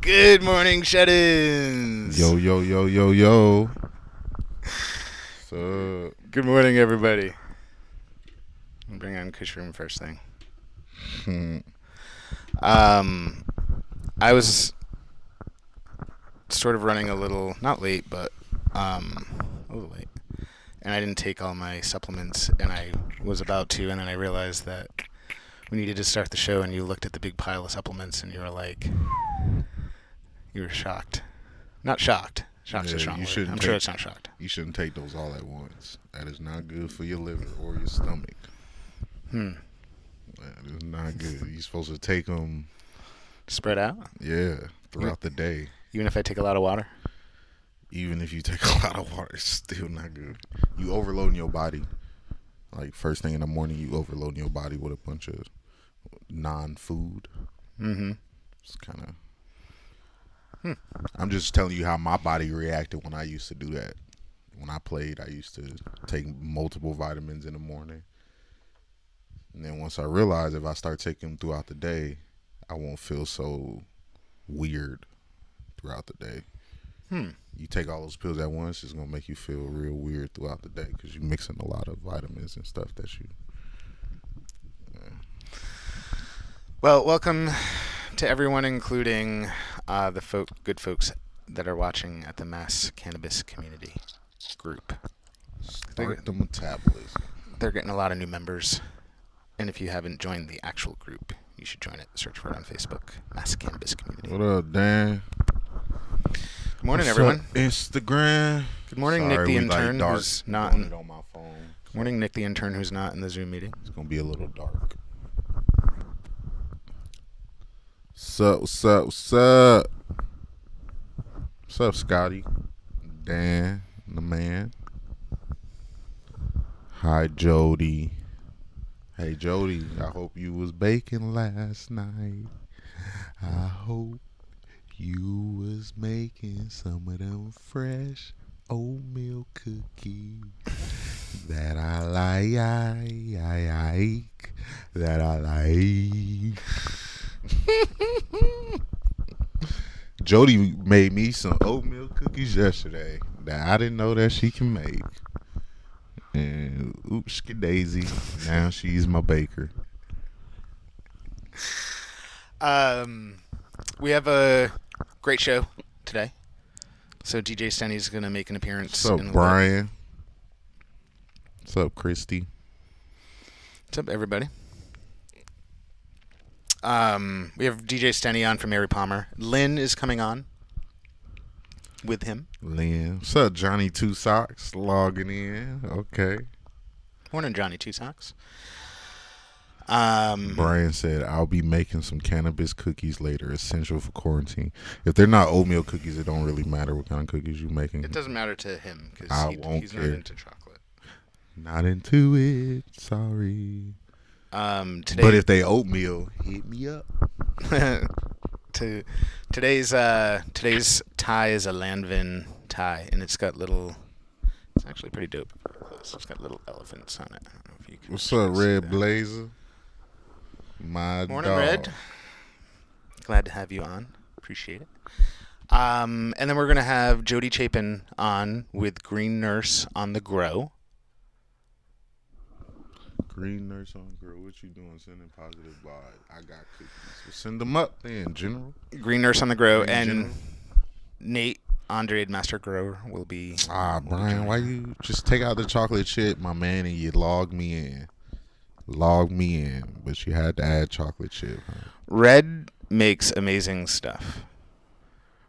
Good morning, shut-ins. Yo, yo, yo, yo, yo. So, good morning, everybody. I'll bring on Kushroom first thing. I was sort of running a little, not late, but a little late. And I didn't take all my supplements, and I was about to, and then I realized that we needed to start the show, and you looked at the big pile of supplements, and you were like... You were shocked. Not shocked. Shocked's a strong word. I'm sure it's not shocked. You shouldn't take those all at once. That is not good for your liver or your stomach. That is not good. You're supposed to take them... Spread out? Yeah, throughout the day. Even if I take a lot of water? Even if you take a lot of water, it's still not good. You overloading your body. Like, first thing in the morning, you overloading your body with a bunch of non-food. It's kind of... I'm just telling you how my body reacted when I used to do that. When I played, I used to take multiple vitamins in the morning. And then once I realized if I start taking them throughout the day, I won't feel so weird throughout the day. You take all those pills at once, it's going to make you feel real weird throughout the day because you're mixing a lot of vitamins and stuff that you... Well, welcome to everyone, including the good folks that are watching at the Mass Cannabis Community group. Start the metabolism. They're getting a lot of new members, and if you haven't joined the actual group, you should join it. Search for it on Facebook, Mass Cannabis Community. What up, Dan? Good morning, everyone. Instagram. Good morning, Nick the intern, who's not in. On my phone. Good morning, Nick the intern, who's not in the Zoom meeting. It's gonna be a little dark. What's up? What's up, Scotty? Dan, the man. Hi, Jodi. Hey, Jodi, I hope you was baking last night. I hope you was making some of them fresh oatmeal cookies. that I like, that I like. Jodi made me some oatmeal cookies yesterday that I didn't know that she can make. And oops, daisy. Now she's my baker. We have a great show today. So DJ Stenny's going to make an appearance. What's up, Brian? What's up, Christy? What's up, everybody? We have DJ Stenny on from Mary Palmer. Lynn is coming on with him. Lynn. What's up, Johnny Two Socks? Logging in. Okay. Morning, Johnny Two Socks. Brian said, I'll be making some cannabis cookies later, essential for quarantine. If they're not oatmeal cookies, it don't really matter what kind of cookies you're making. It doesn't matter to him because he's not into chocolate. Not into it. Sorry. Today, but if they oatmeal, hit me up. Today's tie is a Lanvin tie, and it's got little. It's actually pretty dope. It's got little elephants on it. I don't know if you can. What's up, Red Blazer? My Morning, dog. Red. Glad to have you on. Appreciate it. And then we're gonna have Jodi Chapin on with Green Nurse on the Grow. Green Nurse on Grow. What you doing? Sending positive vibe. I got cookies. So send them up then, General. Green Nurse on the Grow, Green and General. Nate Andrade, Master Grower, will be. Brian, why you just take out the chocolate chip, my man, and you log me in? Log me in, but you had to add chocolate chip. Huh? Red makes amazing stuff.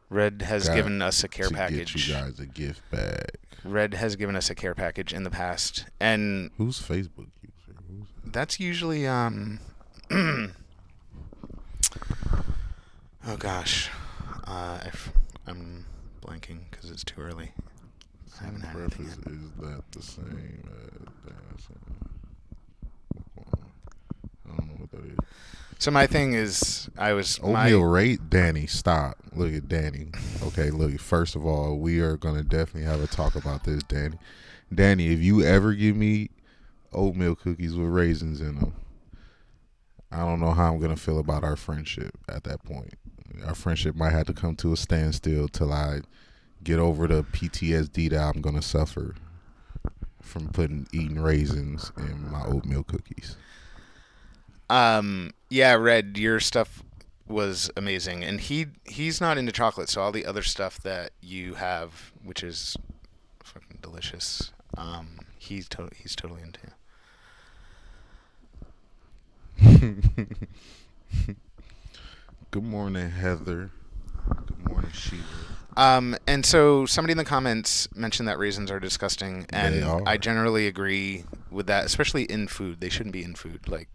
Red has given us a care package. Get you guys a gift bag. Red has given us a care package in the past, and who's Facebook user? That's usually oh gosh, I'm blanking because it's too early. I haven't had anything yet. Is that the same? I don't know what that is. So my thing is, oatmeal rate. Danny, stop. Look at Danny. Okay, look. First of all, we are gonna definitely have a talk about this, Danny. Danny, if you ever give me oatmeal cookies with raisins in them, I don't know how I'm gonna feel about our friendship at that point. Our friendship might have to come to a standstill till I get over the PTSD that I'm gonna suffer from eating raisins in my oatmeal cookies. Yeah, Red, your stuff was amazing, and he's not into chocolate, so all the other stuff that you have, which is fucking delicious, he's totally into. Good morning, Heather. Good morning, Sheila. And so somebody in the comments mentioned that raisins are disgusting, and I generally agree with that, especially in food. They shouldn't be in food. Like,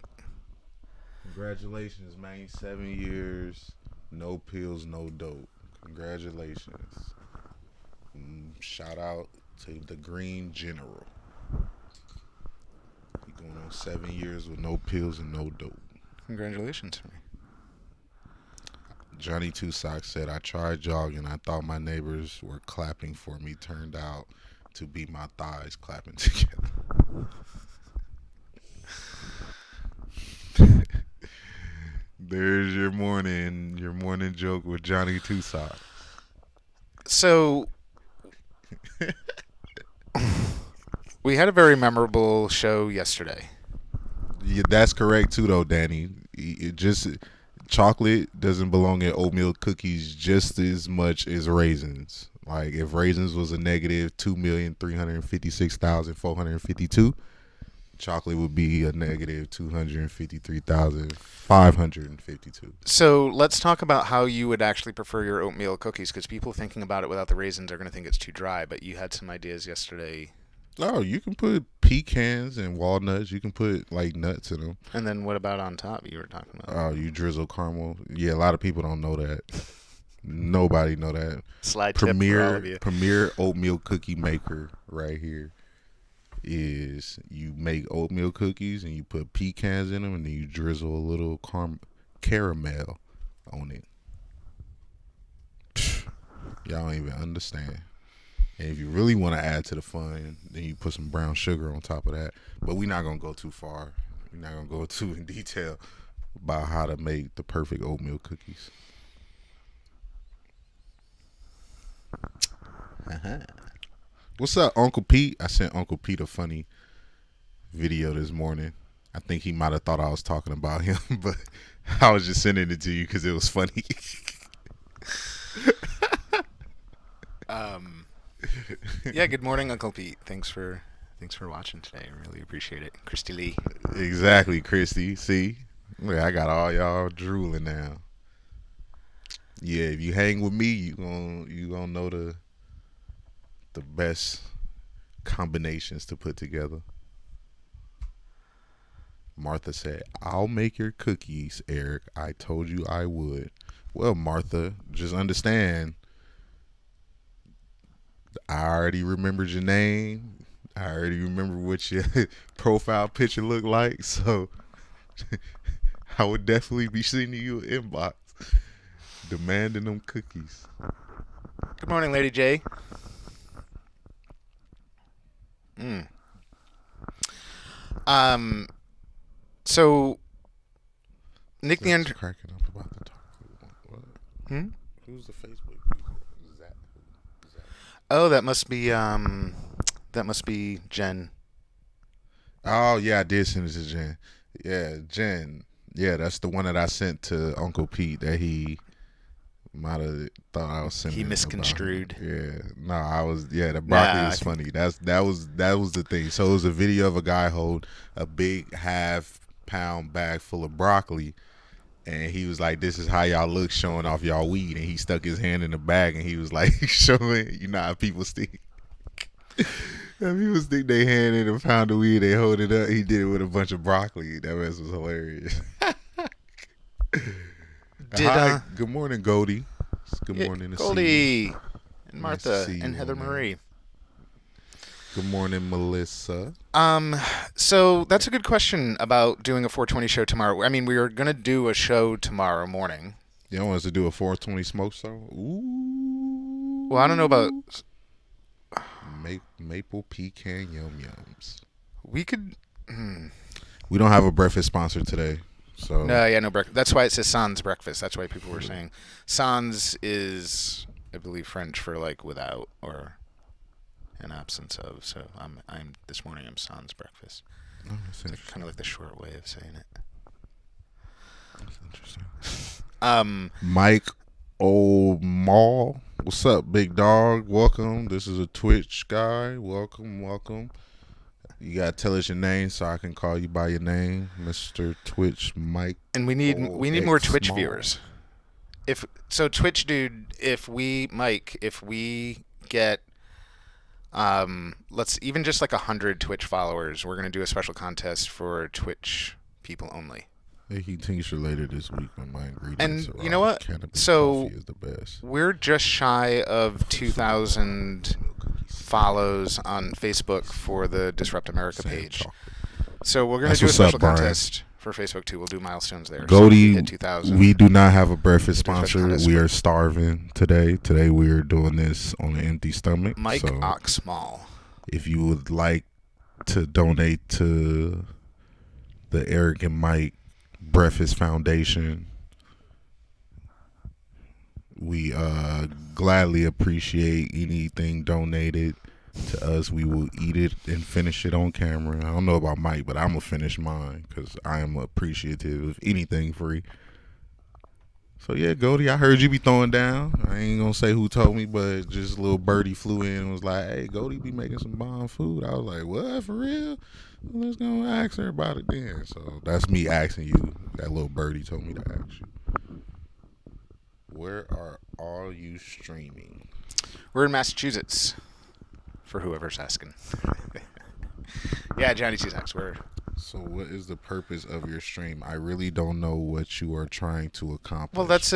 congratulations, man. 7 years, no pills, no dope. Congratulations. Shout out to the Green General. He going on 7 years with no pills and no dope. Congratulations for me. Johnny Two Socks said, I tried jogging. I thought my neighbors were clapping for me. Turned out to be my thighs clapping together. There's your morning joke with Johnny Two Socks. So we had a very memorable show yesterday. Yeah, that's correct too, though, Danny. Chocolate doesn't belong in oatmeal cookies just as much as raisins. Like, if raisins was a negative 2,356,452, chocolate would be a negative 253,552. So let's talk about how you would actually prefer your oatmeal cookies, because people thinking about it without the raisins are going to think it's too dry, but you had some ideas yesterday. Oh, you can put pecans and walnuts. You can put, like, nuts in them. And then what about on top you were talking about? Oh, you drizzle caramel. Yeah, a lot of people don't know that. Nobody know that. Slide tip for all of you. Premier oatmeal cookie maker right here is you make oatmeal cookies and you put pecans in them and then you drizzle a little caramel on it. Y'all don't even understand. And if you really want to add to the fun, then you put some brown sugar on top of that. But we're not going to go too far. We're not going to go too in detail about how to make the perfect oatmeal cookies. What's up, Uncle Pete? I sent Uncle Pete a funny video this morning. I think he might have thought I was talking about him, but I was just sending it to you because it was funny. Yeah, good morning, Uncle Pete. Thanks for watching today. I really appreciate it. Christy Lee. Exactly, Christy. See? Yeah, I got all y'all drooling now. Yeah, if you hang with me, you gonna know the best combinations to put together. Martha said, "I'll make your cookies, Eric. I told you I would." Well, Martha, just understand, I already remembered your name. I already remember what your profile picture looked like. So I would definitely be sending you an inbox demanding them cookies. Good morning, Lady J. So Nick the Intern cracking up about the talk. What? Who's the Facebook user? Is that? Oh, that must be Jen. Oh yeah, I did send it to Jen. Yeah, Jen. Yeah, that's the one that I sent to Uncle Pete that he might have thought I was sending. He misconstrued. Yeah, no, I was. Yeah, the broccoli was funny. That was the thing. So it was a video of a guy hold a big half-pound bag full of broccoli, and he was like, "This is how y'all look showing off y'all weed." And he stuck his hand in the bag, and he was like showing. You know how people stick. People stick their hand in a pound of weed, they hold it up. He did it with a bunch of broccoli. That mess was hilarious. Hi, good morning, Goldie. Good morning, Goldie, and Martha, nice and Heather Marie. Good morning, Melissa. So that's a good question about doing a 420 show tomorrow. I mean, we are gonna do a show tomorrow morning. You want us to do a 420 smoke show? Ooh. Well, I don't know about maple pecan yum yums. We could. We don't have a breakfast sponsor today. So no breakfast. That's why it says Sans breakfast. That's why people were saying sans is, I believe, French for like without or an absence of. So I'm this morning I'm sans breakfast. Oh, that's it's kind of like the short way of saying it. That's interesting. Mike O'Mall, what's up, big dog? Welcome. This is a Twitch guy. Welcome. You gotta tell us your name so I can call you by your name, Mr. Twitch Mike. And we need more Twitch viewers. Twitch dude, if we get let's even just like 100 Twitch followers, we're gonna do a special contest for Twitch people only. He tincture later this week when my ingredients and arrive. You know what? Coffee is the best. We're just shy of 2,000 follows on Facebook for the Disrupt America page. So we're going to do a special contest for Facebook too. We'll do milestones there. Goldie, so 2,000. We do not have a breakfast sponsor. We are starving today. Today we are doing this on an empty stomach. Mike Oxmall. If you would like to donate to the Eric and Mike Breakfast Foundation, we gladly appreciate anything donated to us. We will eat it and finish it on camera. I don't know about Mike, but I'm gonna finish mine because I am appreciative of anything free. So yeah, Goldie, I heard you be throwing down. I ain't gonna say who told me, but just a little birdie flew in and was like, "Hey, Goldie be making some bomb food." I was like, "What, for real? Well, let's go ask her about it then." So that's me asking you. That little birdie told me to ask you. Where are all you streaming? We're in Massachusetts, for whoever's asking. Yeah, Johnny Cusack's. So what is the purpose of your stream? I really don't know what you are trying to accomplish. Well, that's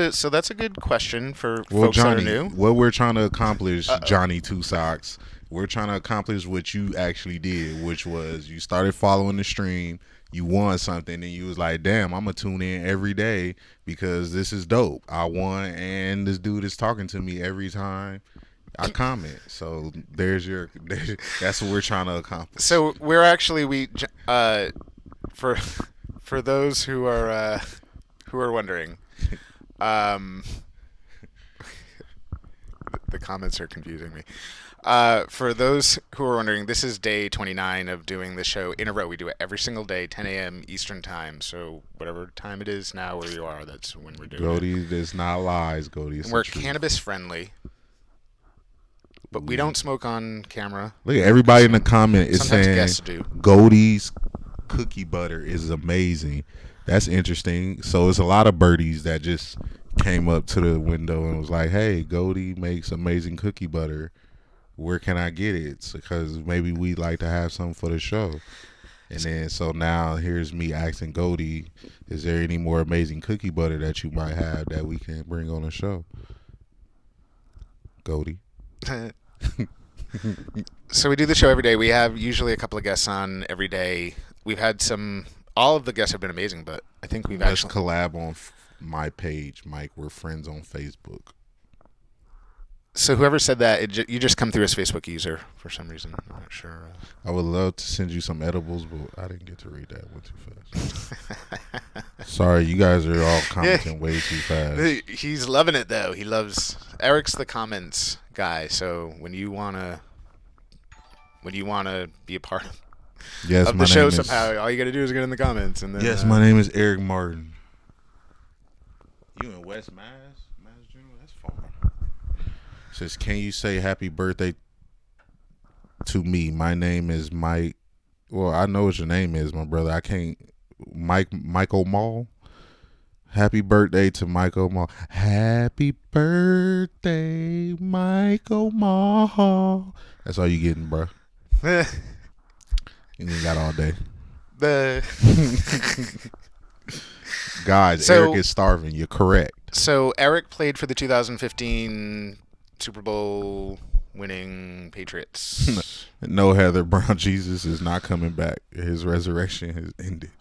a good question for folks Johnny, that are new. What we're trying to accomplish, Johnny Two Socks, we're trying to accomplish what you actually did, which was you started following the stream, you won something, and you was like, damn, I'm going to tune in every day because this is dope. I won, and this dude is talking to me every time. I comment. So that's what we're trying to accomplish. So we're actually for for those who are wondering, um, the comments are confusing me. For those who are wondering, this is day 29 of doing the show in a row. We do it every single day, 10 a.m. Eastern time. So whatever time it is now where you are, that's when we're doing Goldie, there's not lies, Goldie. it. And we're cannabis friendly, but we don't smoke on camera. Look at everybody in the comment is Sometimes saying guests do. Goldie's cookie butter is amazing. That's interesting. So it's a lot of birdies that just came up to the window and was like, "Hey, Goldie makes amazing cookie butter. Where can I get it? It's because maybe we'd like to have some for the show." And then so now here's me asking Goldie, "Is there any more amazing cookie butter that you might have that we can bring on the show?" Goldie. So we do the show every day. We have usually a couple of guests on every day. We've had all of the guests have been amazing, but I think Let's collab on my page, Mike. We're friends on Facebook. So whoever said that, you just come through as Facebook user for some reason. I'm not sure. I would love to send you some edibles, but I didn't get to read that one too fast. Sorry, you guys are all commenting way too fast. He's loving it though. He loves Eric's the comments guy. So when you wanna be a part of the show somehow, all you gotta do is get in the comments. And then, yes, my name is Eric Martin. You in West Mass, Junior? That's far. Says, can you say happy birthday to me? My name is Mike. Well, I know what your name is, my brother. I can't. Michael Mall. Happy birthday to Michael Mall. Happy birthday, Michael Mall. That's all you getting, bro. You ain't got all day. Guys, Eric is starving. You're correct. So Eric played for the 2015 Super Bowl winning Patriots. No, Heather Brown Jesus is not coming back. His resurrection has ended.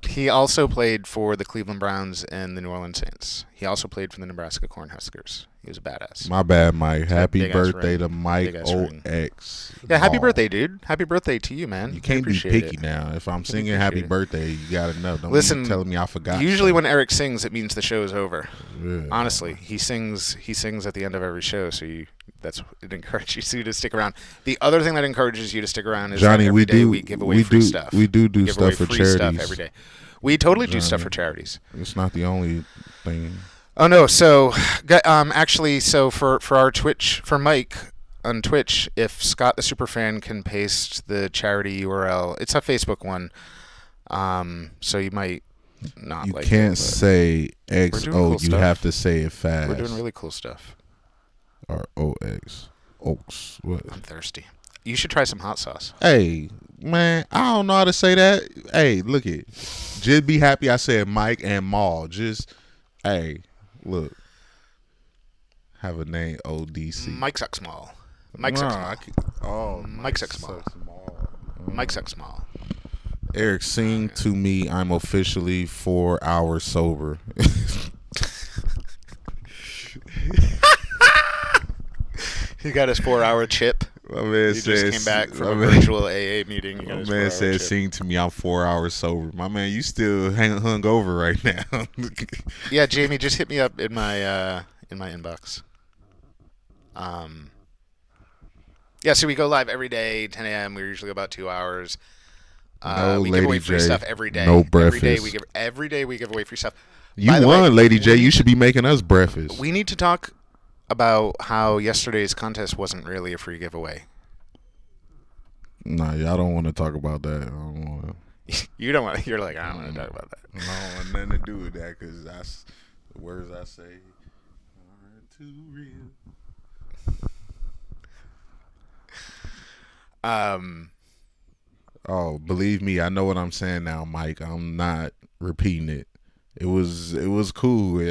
He also played for the Cleveland Browns and the New Orleans Saints. He also played for the Nebraska Cornhuskers. He was a badass. My bad, Mike. Happy birthday to Mike OX. Yeah, happy birthday, dude. Happy birthday to you, man. You can't be picky now. If I'm singing happy birthday, you got to know. Don't be telling me I forgot. Usually when Eric sings, it means the show is over. Yeah. Honestly, he sings at the end of every show, so it encourages you to stick around. The other thing that encourages you to stick around is Johnny, every day we give away free stuff. We do stuff for charities. Stuff every day. We totally do stuff for charities. It's not the only thing. Oh no! So, actually, for our Twitch, for Mike on Twitch, if Scott the Superfan can paste the charity URL, it's a Facebook one. So you might not. You can't say XO. Cool you stuff. have to say it fast. We're doing really cool stuff. Or OX. Oaks. What? I'm thirsty. You should try some hot sauce. Hey, man, I don't know how to say that. Hey, look it. Just be happy I said Mike and Maul. Just, hey, look. Have a name, ODC. Mike sucks small. Mike sucks small. Mike sucks small. Mike sucks small. Eric, sing to me. I'm officially 4 hours sober. He got his 4-hour chip. My man just came back from a virtual AA meeting. My man said, "Sing to me, I'm 4 hours sober." My man, you still hung over right now. Yeah, Jamie, just hit me up in my inbox. Yeah, so we go live every day, 10 a.m. We're usually about 2 hours. We give away free stuff every day. No breakfast. Every day we give away free stuff. You won, Lady J. You should be making us breakfast. We need to talk about how yesterday's contest wasn't really a free giveaway. Nah, y'all don't want to talk about that. I don't want to. You don't want. You're like, I don't want to talk about that. I don't want nothing to do with that because that's the words I say are too real. Oh, believe me, I know what I'm saying now, Mike. I'm not repeating it. It was cool.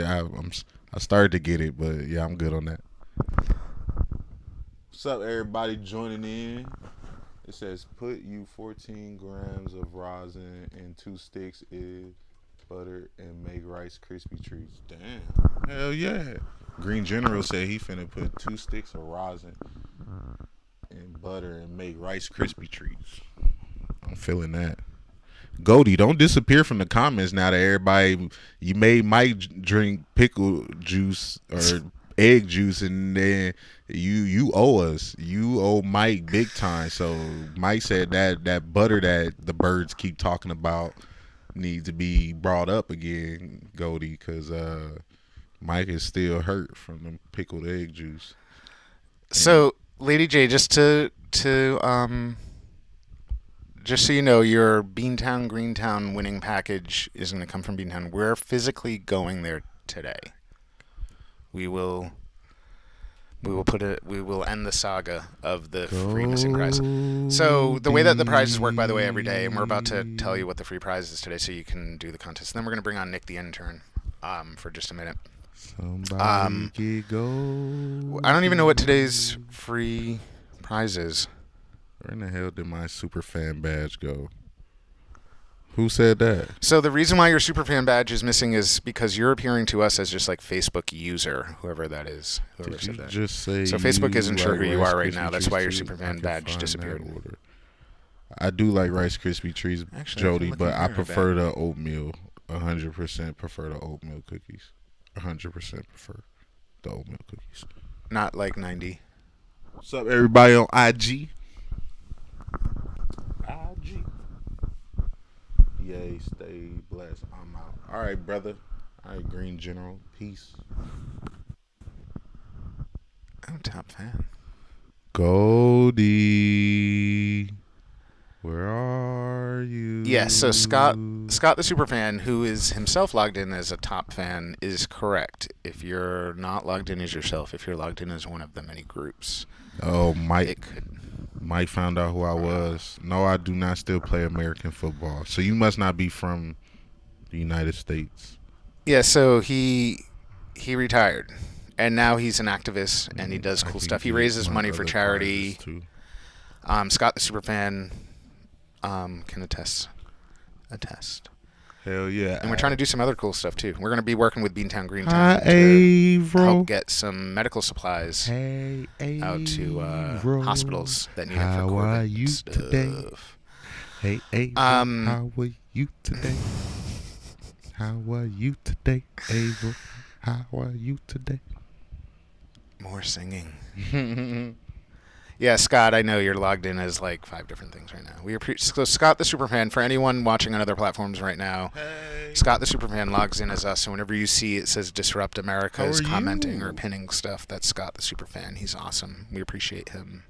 I started to get it, but yeah, I'm good on that. What's up, everybody joining in? It says, put you 14 grams of rosin and 2 sticks of butter and make Rice Krispie treats. Damn. Hell yeah. Green General said he finna put 2 sticks of rosin and butter and make Rice Krispie treats. I'm feeling that. Goldie, don't disappear from the comments now that everybody you made Mike drink pickle juice or egg juice, and then you owe us. You owe Mike big time. So Mike said that butter that the birds keep talking about needs to be brought up again, Goldie, because Mike is still hurt from the pickled egg juice. So, Lady J, just so you know, your Beantown Greentown winning package is going to come from Beantown. We're physically going there today. We will end the saga of the free missing prize. So the way that the prizes work, by the way, every day, and we're about to tell you what the free prize is today, so you can do the contest. And then we're going to bring on Nick the intern, for just a minute. Somebody go. I don't even know what today's free prize is. Where in the hell did my super fan badge go? Who said that? So the reason why your superfan badge is missing is because you're appearing to us as just like Facebook user, whoever that is. Whoever Did said you that. just say So Facebook isn't sure who like you Rice are right Krispie now. That's treats why your too? I superfan can badge find disappeared. that order. I do like Rice Krispie treats, Actually, Jody, but I badge. prefer the oatmeal. 100% prefer the oatmeal cookies. 100% prefer the oatmeal cookies. Not like 90. What's up, everybody on IG? IG. Yay, stay blessed. I'm out. All right, brother. All right, Green General. Peace. I'm top fan. Goldie. Where are you? Yes, so Scott the superfan, who is himself logged in as a top fan, is correct. If you're not logged in as yourself, if you're logged in as one of the many groups. Oh, Mike. It could. Mike found out who I was. No, I do not still play American football. So you must not be from the United States. Yeah, so he retired. And now he's an activist, and he does cool stuff. He raises money for charity. Scott the superfan can attest. Hell yeah. And we're trying to do some other cool stuff, too. We're going to be working with Beantown Greentown to help get some medical supplies out to hospitals that need it for How are COVID you stuff. today? Hey, how are you today? How are you today, Ava? How are you today? More singing. Yeah, Scott, I know you're logged in as like 5 different things right now. So Scott the Superfan, for anyone watching on other platforms right now, Scott the Superfan logs in as us, and whenever you see it says Disrupt America is commenting or pinning stuff, that's Scott the Superfan. He's awesome. We appreciate him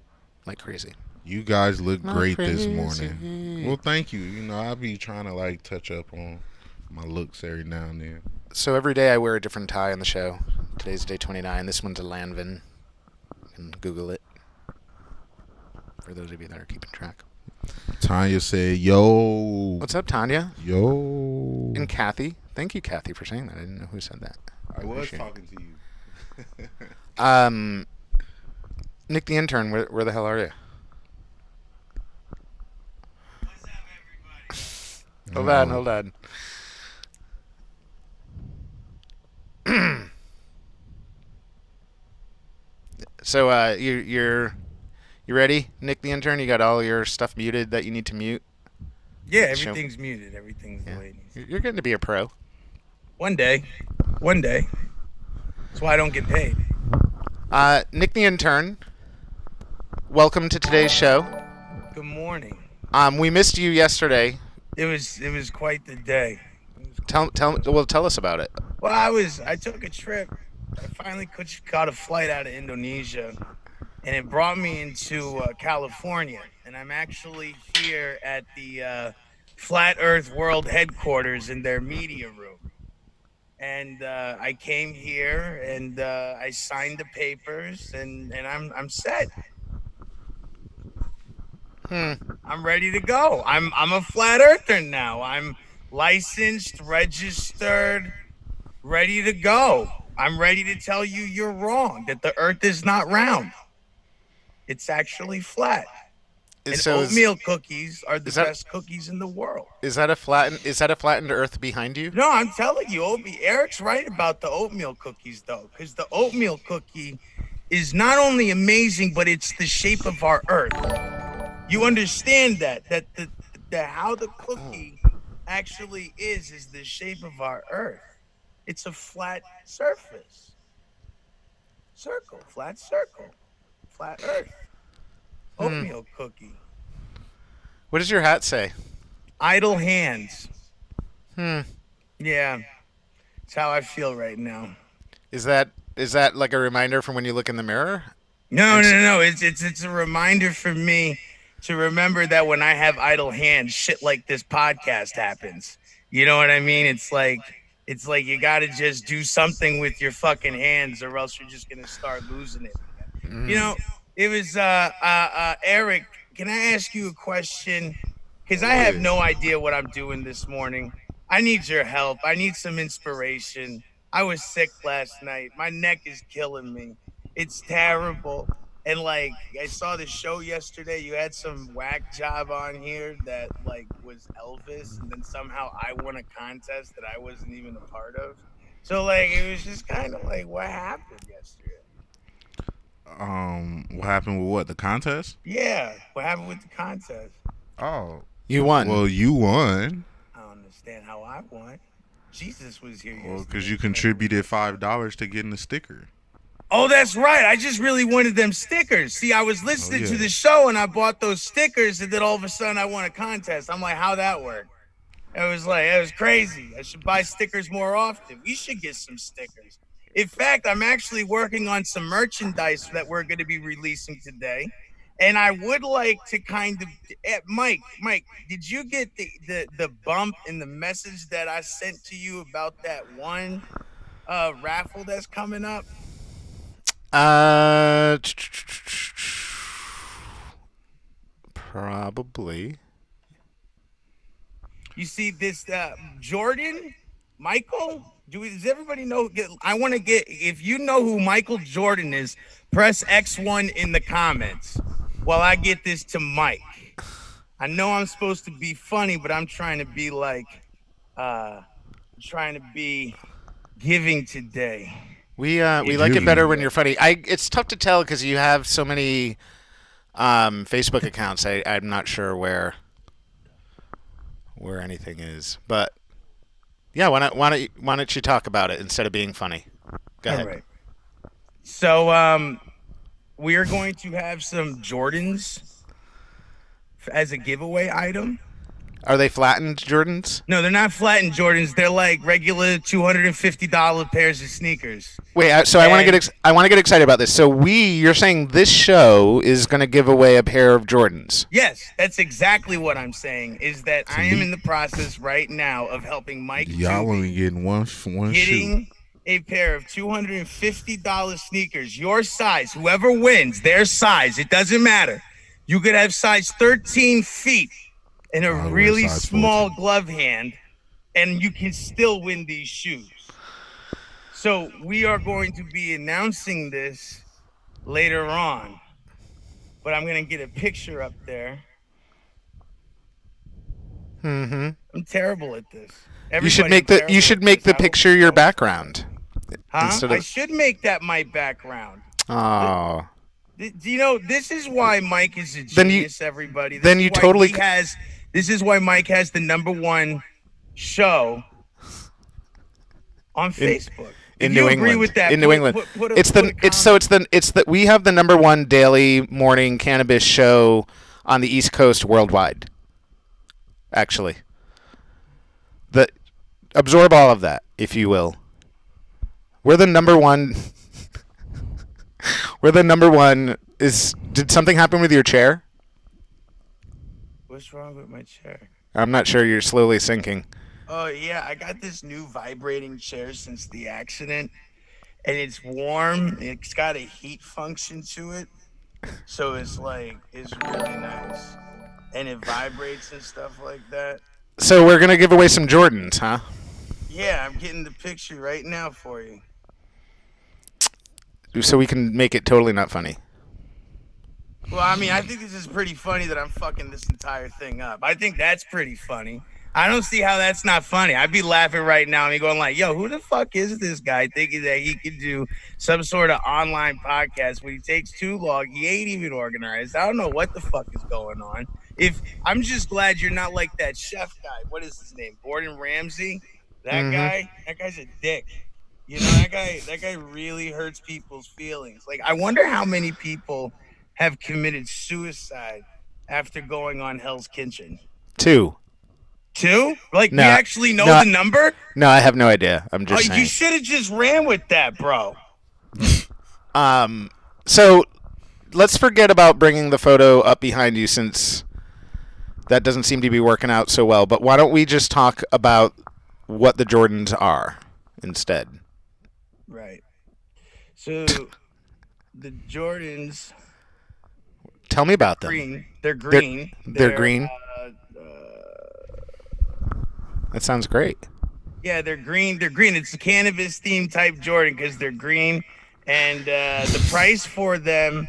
like crazy. You guys look great this morning. Well, thank you. You know, I'll be trying to like touch up on my looks every now and then. So every day I wear a different tie on the show. Today's day 29. This one's a Lanvin. You can Google it. For those of you that are keeping track. Tanya said, yo. What's up, Tanya? Yo. And Kathy. Thank you, Kathy, for saying that. I didn't know who said that. I was talking to you. Nick the intern, where the hell are you? What's up, everybody? Hold on. So you're ready, Nick the intern? You got all your stuff muted that you need to mute? Yeah, everything's muted. Everything's the way it needs. You're getting to be a pro. One day. That's why I don't get paid. Nick the intern, welcome to today's show. Good morning. We missed you yesterday. It was quite the day. Tell us about it. Well, I took a trip. I finally caught a flight out of Indonesia, and it brought me into California. And I'm actually here at the Flat Earth World headquarters in their media room. And I came here and I signed the papers, and I'm set. I'm ready to go. I'm a flat earther now. I'm licensed, registered, ready to go. I'm ready to tell you you're wrong, that the earth is not round. It's actually flat. And So oatmeal cookies are the is that- best cookies in the world. is that a flattened Earth behind you? No, I'm telling you, Eric's right about the oatmeal cookies, though, because the oatmeal cookie is not only amazing, but it's the shape of our Earth. You understand that the how the cookie actually is the shape of our Earth. It's a flat surface, flat circle, flat Earth. Oatmeal cookie. What does your hat say? Idle hands. Hmm. Yeah, it's how I feel right now. Is that like a reminder from when you look in the mirror? No. It's a reminder for me to remember that when I have idle hands, shit like this podcast happens. You know what I mean? It's like you gotta just do something with your fucking hands, or else you're just gonna start losing it. You know, it was Eric. Can I ask you a question? Because I have no idea what I'm doing this morning. I need your help. I need some inspiration. I was sick last night. My neck is killing me. It's terrible. And like I saw the show yesterday, you had some whack job on here that like was Elvis, and then somehow I won a contest that I wasn't even a part of. So like it was just kind of like what happened yesterday. What happened with what? The contest? Yeah, what happened with the contest? Oh. You won. Well, you won. I don't understand how I won. Jesus was here. Well, because you contributed $5 to getting the sticker. Oh, that's right. I just really wanted them stickers. See, I was listening to the show and I bought those stickers, and then all of a sudden I won a contest. I'm like, how'd that work? It was crazy. I should buy stickers more often. We should get some stickers. In fact, I'm actually working on some merchandise that we're going to be releasing today. And I would like to kind of, Mike, did you get the bump in the message that I sent to you about that one raffle that's coming up? Probably. You see this Jordan, Michael? Does everybody know? I want to get, if you know who Michael Jordan is, press X1 in the comments while I get this to Mike. I know I'm supposed to be funny, but I'm trying to be like, giving today. We like it better when you're funny. It's tough to tell because you have so many Facebook accounts. I'm not sure where anything is, but yeah. Why don't you talk about it instead of being funny? Go ahead. All right. So we are going to have some Jordans as a giveaway item. Are they flattened Jordans? No, they're not flattened Jordans. They're like regular $250 pairs of sneakers. Wait, so I want to get excited about this. So you're saying this show is going to give away a pair of Jordans? Yes, that's exactly what I'm saying. Is that I am in the process right now of helping Mike. Y'all only getting one shoe. Getting a pair of $250 sneakers, your size. Whoever wins, their size. It doesn't matter. You could have size 13 feet in a really small glove hand, and you can still win these shoes. So we are going to be announcing this later on, but I'm going to get a picture up there. Mm-hmm. I'm terrible at this. You should make the picture your background. Huh? I should make that my background. Oh. Do you know, this is why Mike is a genius, everybody. This is why Mike has the #1 show on Facebook. In New England. Agree with that, in New England. We have the #1 daily morning cannabis show on the East Coast worldwide. Actually. Absorb all of that, if you will. We're the #1. We're the #1. Did something happen with your chair? What's wrong with my chair? I'm not sure. You're slowly sinking. Oh, yeah. I got this new vibrating chair since the accident, and it's warm. It's got a heat function to it, so it's really nice, and it vibrates and stuff like that. So we're going to give away some Jordans, huh? Yeah, I'm getting the picture right now for you. So we can make it totally not funny. Well, I mean, I think this is pretty funny that I'm fucking this entire thing up. I think that's pretty funny. I don't see how that's not funny. I'd be laughing right now and going like, "Yo, who the fuck is this guy thinking that he could do some sort of online podcast when he takes too long? He ain't even organized. I don't know what the fuck is going on. If I'm just glad you're not like that chef guy. What is his name? Gordon Ramsay. That Mm-hmm. guy. That guy's a dick. You know, that guy really hurts people's feelings. Like, I wonder how many people have committed suicide after going on Hell's Kitchen. 2. Two? Like, we No, actually know no, the number? no. I have no idea. I'm Oh, just you saying. should have just ran with that, bro. So let's forget about bringing the photo up behind you since that doesn't seem to be working out so well. But why don't we just talk about what the Jordans are instead? Right. So, the Jordans, Tell me about them. green. They're green. They're green. That sounds great. Yeah, they're green. They're green. It's a cannabis themed type Jordan because they're green, and the price for them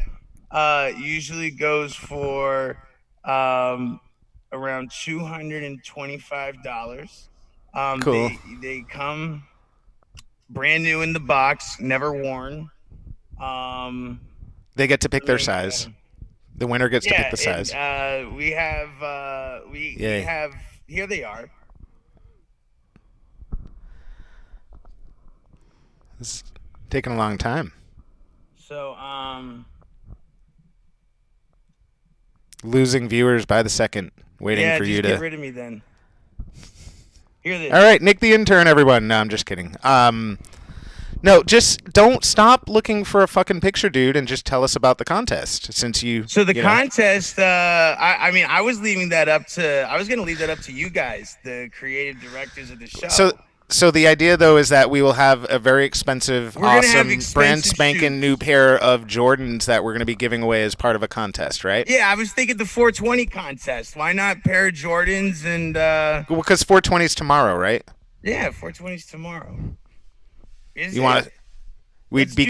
usually goes for around $225. Cool. They come brand new in the box, never worn. They get to pick their size. The winner gets to pick the size. And, we have we have here they are. It's taking a long time. So Losing viewers by the second, waiting yeah, for just you get to. rid of me then. Here they All right, Nick the intern, everyone. No, I'm just kidding. No, just don't stop looking for a fucking picture, dude, and just tell us about the contest. Since you. So the you know. contest, I mean, I was leaving that up to. I was going to leave that up to you guys, the creative directors of the show. So the idea though is that we will have a very expensive, We're gonna have awesome, expensive brand spanking shoes. new pair of Jordans that we're going to be giving away as part of a contest, right? Yeah, I was thinking the 420 contest. Why not pair of Jordans and Because 420 is tomorrow, right? yeah, 420 is tomorrow. Is You it? want to? Let's We'd do be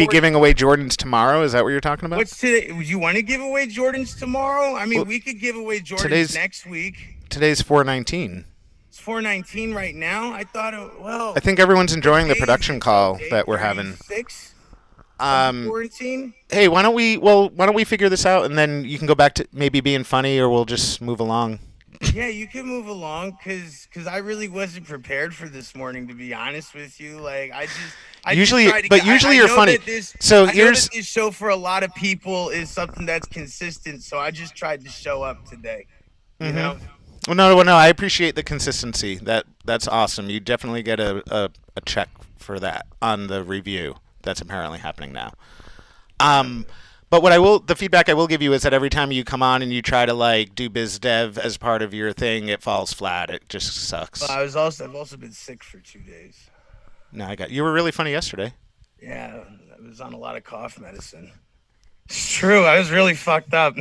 giving away Jordans tomorrow. Is that what you're talking about? What's today? Would you want to give away Jordans tomorrow? I mean, Well, we could give away Jordans today's- next week. Today's 419. It's 419 right now. I thought I think everyone's enjoying the days production is call day that we're having. 36 Um, quarantine. Hey, why don't we figure this out and then you can go back to maybe being funny, or we'll just move along. Yeah, you can move along because I really wasn't prepared for this morning, to be honest with you. Like I Usually- just tried to but get- I usually you're know funny. that This, So I know here's- that this show for a lot of people is something that's consistent. So I just tried to show up today. You know. Well, no. I appreciate the consistency. That's awesome. You definitely get a check for that on the review that's apparently happening now. But the feedback I will give you is that every time you come on and you try to like do biz dev as part of your thing, it falls flat. It just sucks. Well, I've also been sick for 2 days. No, you were really funny yesterday. Yeah, I was on a lot of cough medicine. It's true. I was really fucked up.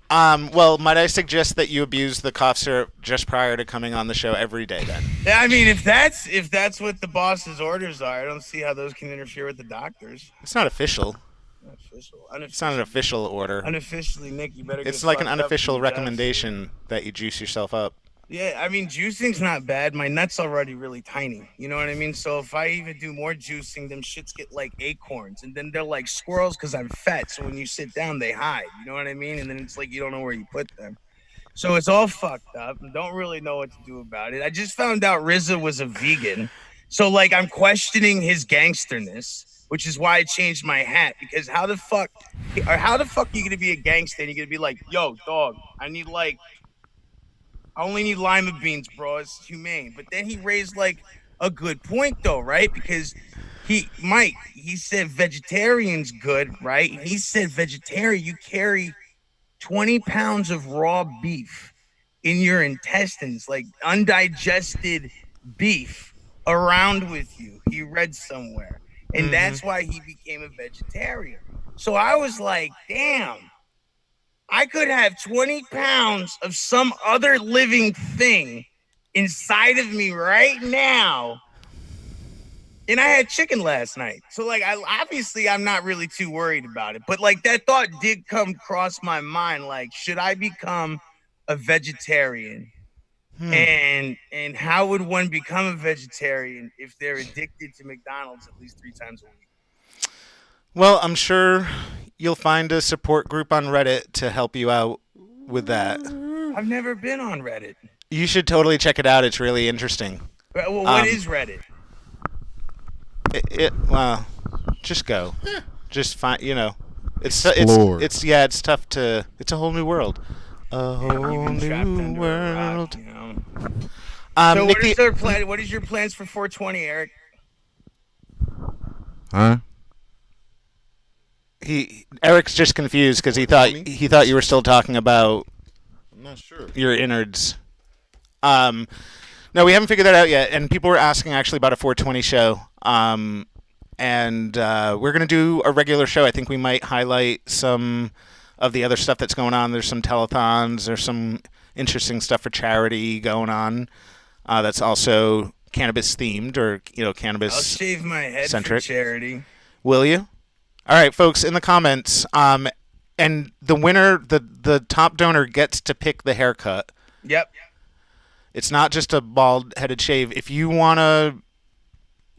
Well, might I suggest that you abuse the cough syrup just prior to coming on the show every day then? Yeah, I mean, if that's what the boss's orders are, I don't see how those can interfere with the doctors. It's not official. Unofficial. It's not an official order. Unofficially, Nick, you better. It's get like an fucked up unofficial when you die. recommendation that you juice yourself up. Yeah, I mean, juicing's not bad. My nut's already really tiny. You know what I mean? So if I even do more juicing, them shits get like acorns, and then they're like squirrels because I'm fat. So when you sit down, they hide. You know what I mean? And then it's like you don't know where you put them. So it's all fucked up. And don't really know what to do about it. I just found out RZA was a vegan, so like I'm questioning his gangsterness, which is why I changed my hat. Because how the fuck are you gonna be a gangster and you're gonna be like, yo, dog, I only need lima beans, bro. It's humane. But then he raised like a good point though, right? Because he said vegetarian's good, right? He said vegetarian, you carry 20 pounds of raw beef in your intestines, like undigested beef around with you. He read somewhere. And that's why he became a vegetarian. So I was like, damn. I could have 20 pounds of some other living thing inside of me right now And I had chicken last night. So like I'm not really too worried about it. But like that thought did come cross my mind. Like, should I become a vegetarian? And how would one become a vegetarian if they're addicted to McDonald's at least 3 times a week? Well, I'm sure you'll find a support group on Reddit to help you out with that. I've never been on Reddit. You should totally check it out. It's really interesting. Well, what is Reddit? Well, just go. Just find, it's Explore. it's tough to. It's a whole new world. A whole new world. So what is your plans for 420, Eric? Huh? Eric's just confused because he thought you were still talking about. I'm not sure. Your innards. No, we haven't figured that out yet, and people were asking actually about a 420 show. And we're gonna do a regular show. I think we might highlight some of the other stuff that's going on. There's some telethons. There's some interesting stuff for charity going on. That's also cannabis themed or cannabis. I'll shave my head centric. for charity. Will you? All right, folks, in the comments. And the winner, the top donor gets to pick the haircut. Yep. It's not just a bald-headed shave. If you wanna.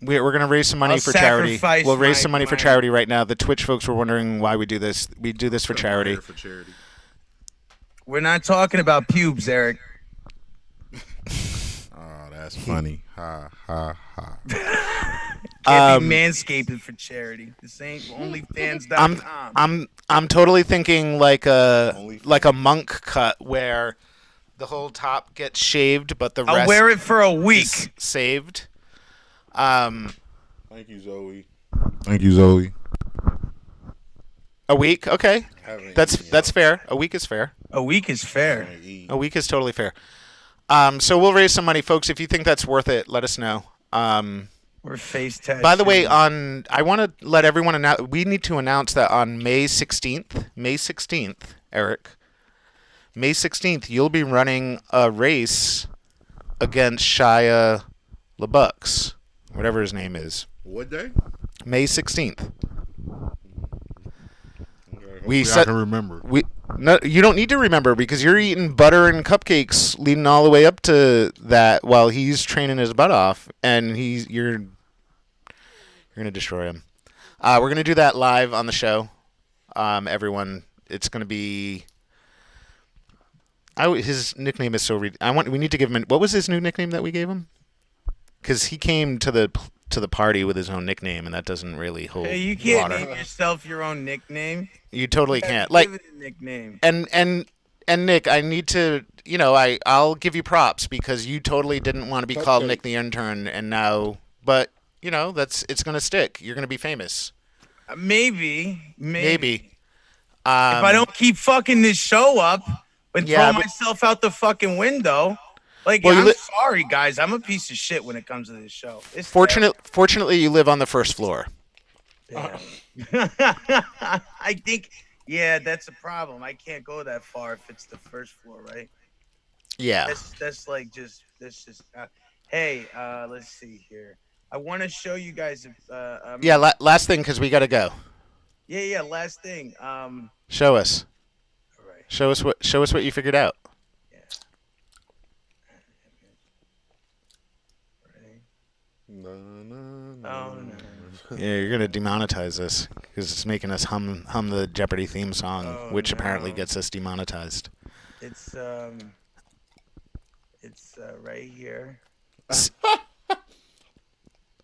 We're going to raise some money for charity. We'll raise some money for charity right now. The Twitch folks were wondering why we do this. We do this for charity. We're not talking about pubes, Eric. Oh, that's funny. Ha, ha, ha. Can't be manscaping for charity. This ain't OnlyFans.com. I'm totally thinking like a monk cut where the whole top gets shaved, but the rest I'll wear it for a week. Is saved. Thank you, Zoe. Thank you, Zoe. A week, okay. That's fair. A week is fair. A week is fair. A week is totally fair. So we'll raise some money, folks. If you think that's worth it, let us know. We're face tattooed. By the way, I want to let everyone announce. We need to announce that on May 16th, Eric. May 16th, you'll be running a race against Shia LaBeouf. Whatever his name is. What day? May 16th. I can remember. No, you don't need to remember because you're eating butter and cupcakes leading all the way up to that while he's training his butt off, and you're gonna destroy him. We're gonna do that live on the show. Everyone, it's gonna be. His nickname is so. We need to give him. What was his new nickname that we gave him? Because he came to the party with his own nickname, and that doesn't really hold water. Hey, you can't name yourself your own nickname. You totally can't. Give it a nickname. And Nick, I need to, I'll give you props because you totally didn't want to be called Nick the Intern, and now, but it's gonna stick. You're gonna be famous. Maybe. If I don't keep fucking this show up and throw myself out the fucking window. I'm sorry, guys. I'm a piece of shit when it comes to this show. Fortunately, you live on the first floor. Yeah. I think, that's a problem. I can't go that far if it's the first floor, right? Yeah. That's just. Hey, let's see here. I want to show you guys. Last thing because we gotta go. Yeah. Last thing. Show us. All right. Show us what you figured out. Oh, no. Yeah, you're gonna demonetize this because it's making us hum the Jeopardy theme song, which apparently gets us demonetized. It's right here. This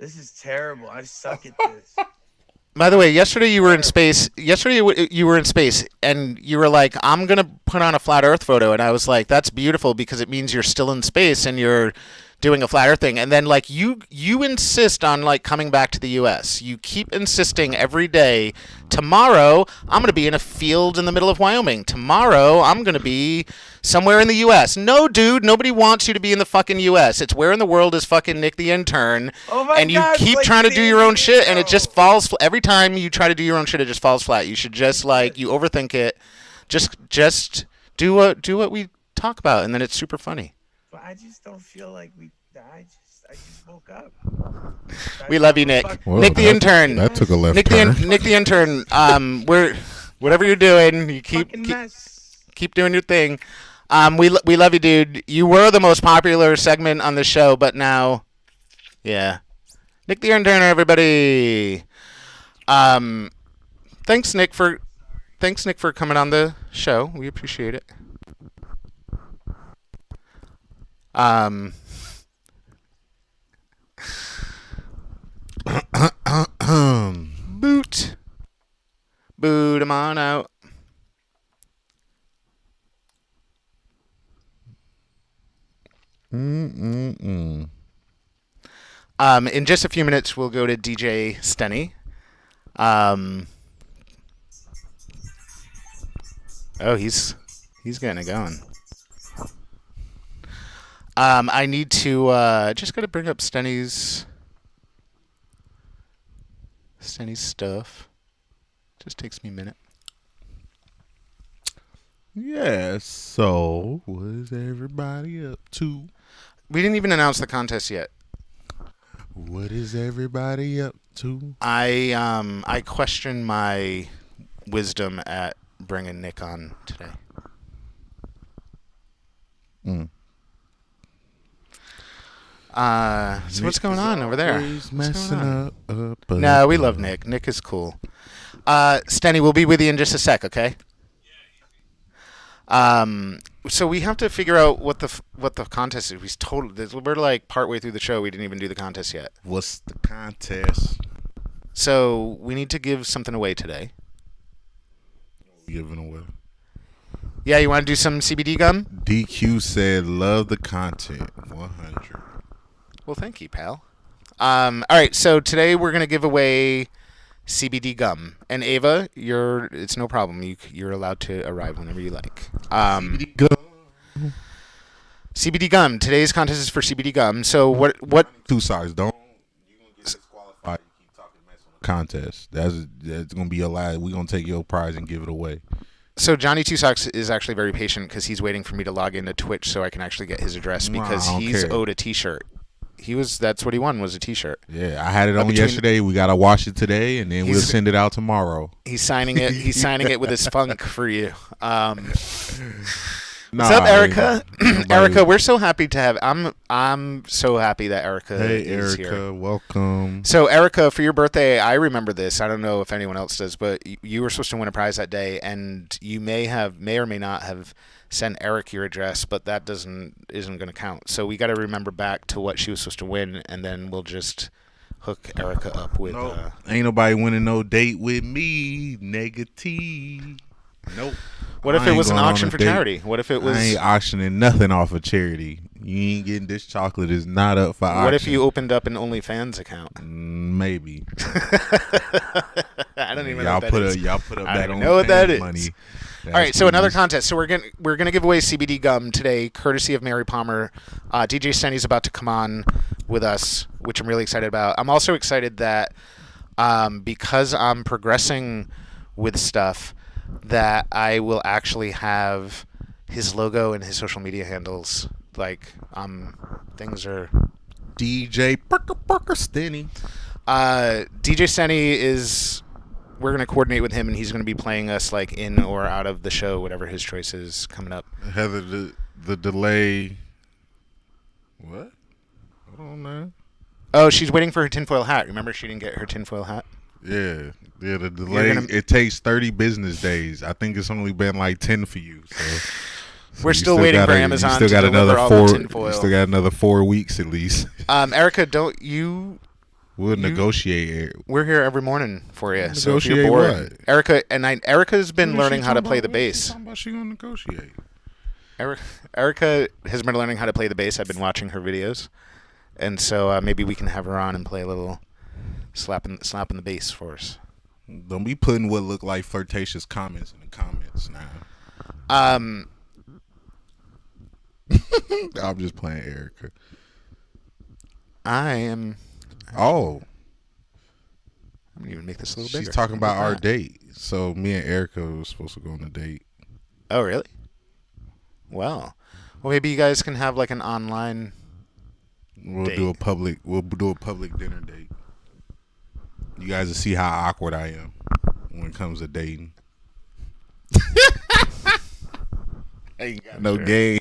is terrible. I suck at this. By the way, yesterday you were in space. And you were like, "I'm gonna put on a flat Earth photo," and I was like, "That's beautiful because it means you're still in space and you're doing a flat Earth thing." And then like you insist on like coming back to the U.S. You keep insisting every day. Tomorrow I'm gonna be in a field in the middle of Wyoming. Tomorrow I'm gonna be somewhere in the U.S. No, dude, nobody wants you to be in the fucking U.S. It's where in the world is fucking Nick the Intern? And you keep trying to do your own shit, and it just falls. Every time you try to do your own shit, it just falls flat. You should just you overthink it. Just do what we talk about, and then it's super funny. But I just don't feel like I just woke up. We love you, Nick. Well, Nick the intern. That took a left Nick turn. Nick the intern. We're whatever you're doing, you Fucking mess. keep doing your thing. We love you, dude. You were the most popular segment on the show, but now, yeah. Nick the intern, everybody. Thanks Nick for coming on the show. We appreciate it. Boot him on out. In just a few minutes, we'll go to DJ Stenny. He's getting it going. I need to just got to bring up Stenny's stuff. Just takes me a minute. Yeah, so what is everybody up to? We didn't even announce the contest yet. What is everybody up to? I question my wisdom at bringing Nick on today. So what's going on over there? Messing up. No, we love Nick. Nick is cool. Stenny, we'll be with you in just a sec, okay? So we have to figure out what the contest is. We're like partway through the show. We didn't even do the contest yet. What's the contest? So we need to give something away today. Giving away. Yeah, you want to do some CBD gum? DQ said, "Love the content." 100. Well, thank you, pal. All right, so today we're gonna give away CBD gum, and Ava, it's no problem. You're allowed to arrive whenever you like. CBD gum. CBD gum. Today's contest is for CBD gum. So what? 2 sides. Don't you gonna get disqualified? You keep talking mess on the contest. That's gonna be your last. We gonna take your prize and give it away. So Johnny Two Socks is actually very patient because he's waiting for me to log into Twitch so I can actually get his address because he's owed a T-shirt. That's what he won, was a T-shirt. Yeah, I had it on yesterday. We gotta wash it today, and then we'll send it out tomorrow. He's signing it. He's signing it with his funk for you. What's up, Erica? Erica, we're so happy to have. I'm so happy that Erica is here. Hey, Erica, welcome. So, Erica, for your birthday, I remember this. I don't know if anyone else does, but you were supposed to win a prize that day, and you may or may not have sent Eric your address, but that isn't going to count. So we got to remember back to what she was supposed to win, and then we'll just hook Erica up with. Nope. Ain't nobody winning no date with me. Negative. Nope. What if it was an auction for charity? What if it was? I ain't auctioning nothing off of charity. You ain't getting this chocolate. Is not up for auction. What if you opened up an OnlyFans account? Maybe. I don't even know what that is. Y'all put up I that don't know what that is. Money. All right, so another contest. So we're gonna give away CBD gum today, courtesy of Mary Palmer. DJ Stenny's about to come on with us, which I'm really excited about. I'm also excited that because I'm progressing with stuff, that I will actually have his logo and his social media handles. Like, things are... DJ Parker Stenny. DJ Stenny is... We're going to coordinate with him, and he's going to be playing us, like, in or out of the show, whatever his choice is coming up. Heather, the delay... What? Hold on, man. Oh, she's waiting for her tinfoil hat. Remember she didn't get her tinfoil hat? Yeah, the delay, it takes 30 business days. I think it's only been like 10 for you. So we're still waiting for Amazon to deliver all the tinfoil. You still got another 4 weeks at least. Erica, don't you... We'll negotiate. We're here every morning for you. Negotiate so if you're bored, what? Erica's been learning how to play the bass. She gonna negotiate. Erica has been learning how to play the bass. I've been watching her videos, and so maybe we can have her on and play a little slapping the bass for us. Don't be putting what look like flirtatious comments in the comments now. I'm just playing, Erica. I am. Oh. I'm gonna even make this a little bigger. She's talking about our date. So me and Erica were supposed to go on a date. Oh, really? Well, maybe you guys can have like an online. We'll date. do a public dinner date. You guys will see how awkward I am when it comes to dating. No game.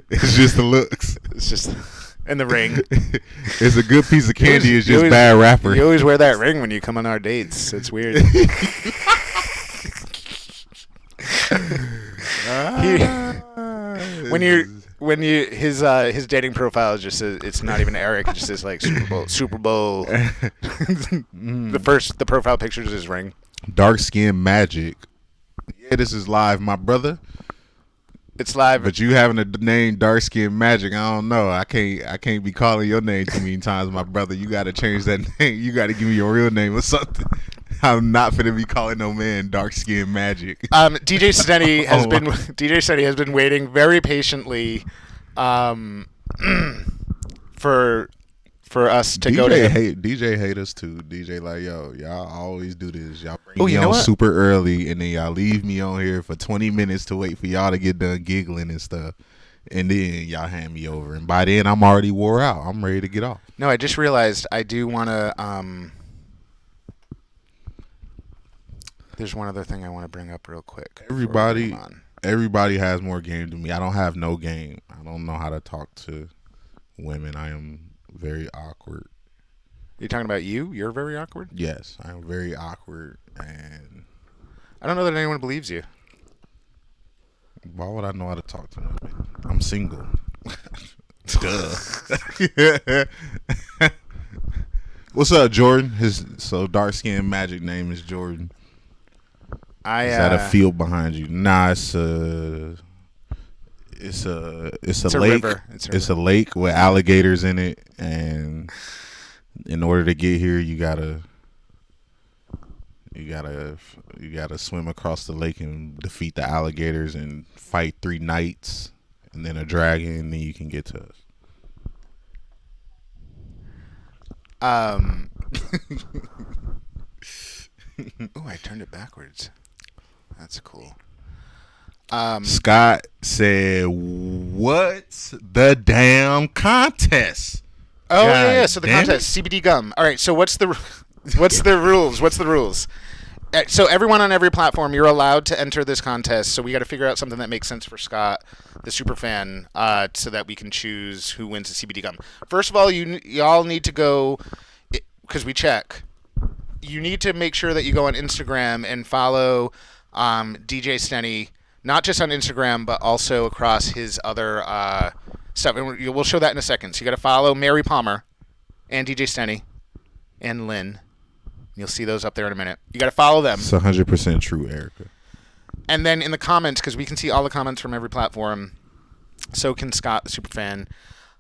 It's just the looks. It's just and the ring. It's a good piece of candy. It's just bad rapper. You always wear that ring when you come on our dates. It's weird. When you his dating profile just says it's not even Eric. It just says like Super Bowl. The profile picture is his ring. Dark Skin Magic. Yeah, this is live, my brother. It's live. But you having a name Dark Skin Magic, I don't know. I can't be calling your name too many times, my brother. You got to change that name. You got to give me your real name or something. I'm not finna be calling no man Dark Skin Magic. DJ Stenny has been waiting very patiently for us to go to him. DJ hate us too. DJ like, yo, y'all always do this. Y'all bring me you know on what? super early, and then y'all leave me on here for 20 minutes to wait for y'all to get done giggling and stuff. And then y'all hand me over. And by then, I'm already wore out. I'm ready to get off. No, I just realized I do want to... there's one other thing I want to bring up real quick. Everybody has more game than me. I don't have no game. I don't know how to talk to women. I am very awkward. You're talking about you? You're very awkward? Yes, I am very awkward, and I don't know that anyone believes you. Why would I know how to talk to women? I'm single. Duh. What's up, Jordan? So dark skin magic name is Jordan. Is that a field behind you? Nah, it's a lake. River. It's a lake with alligators in it, and in order to get here, you gotta swim across the lake and defeat the alligators and fight 3 knights and then a dragon, and then you can get to us. Oh, I turned it backwards. That's cool. Scott said, "What's the damn contest?" Oh, yeah. So the contest, CBD gum. All right. So what's the rules? What's the rules? So everyone on every platform, you're allowed to enter this contest. So we got to figure out something that makes sense for Scott, the super fan, so that we can choose who wins the CBD gum. First of all, y'all need to go, because we check. You need to make sure that you go on Instagram and follow DJ Stenny, not just on Instagram, but also across his other stuff. And we'll show that in a second. So you got to follow Mary Palmer and DJ Stenny and Lynn. You'll see those up there in a minute. You got to follow them. It's 100% true, Erica. And then in the comments, because we can see all the comments from every platform, so can Scott, the superfan.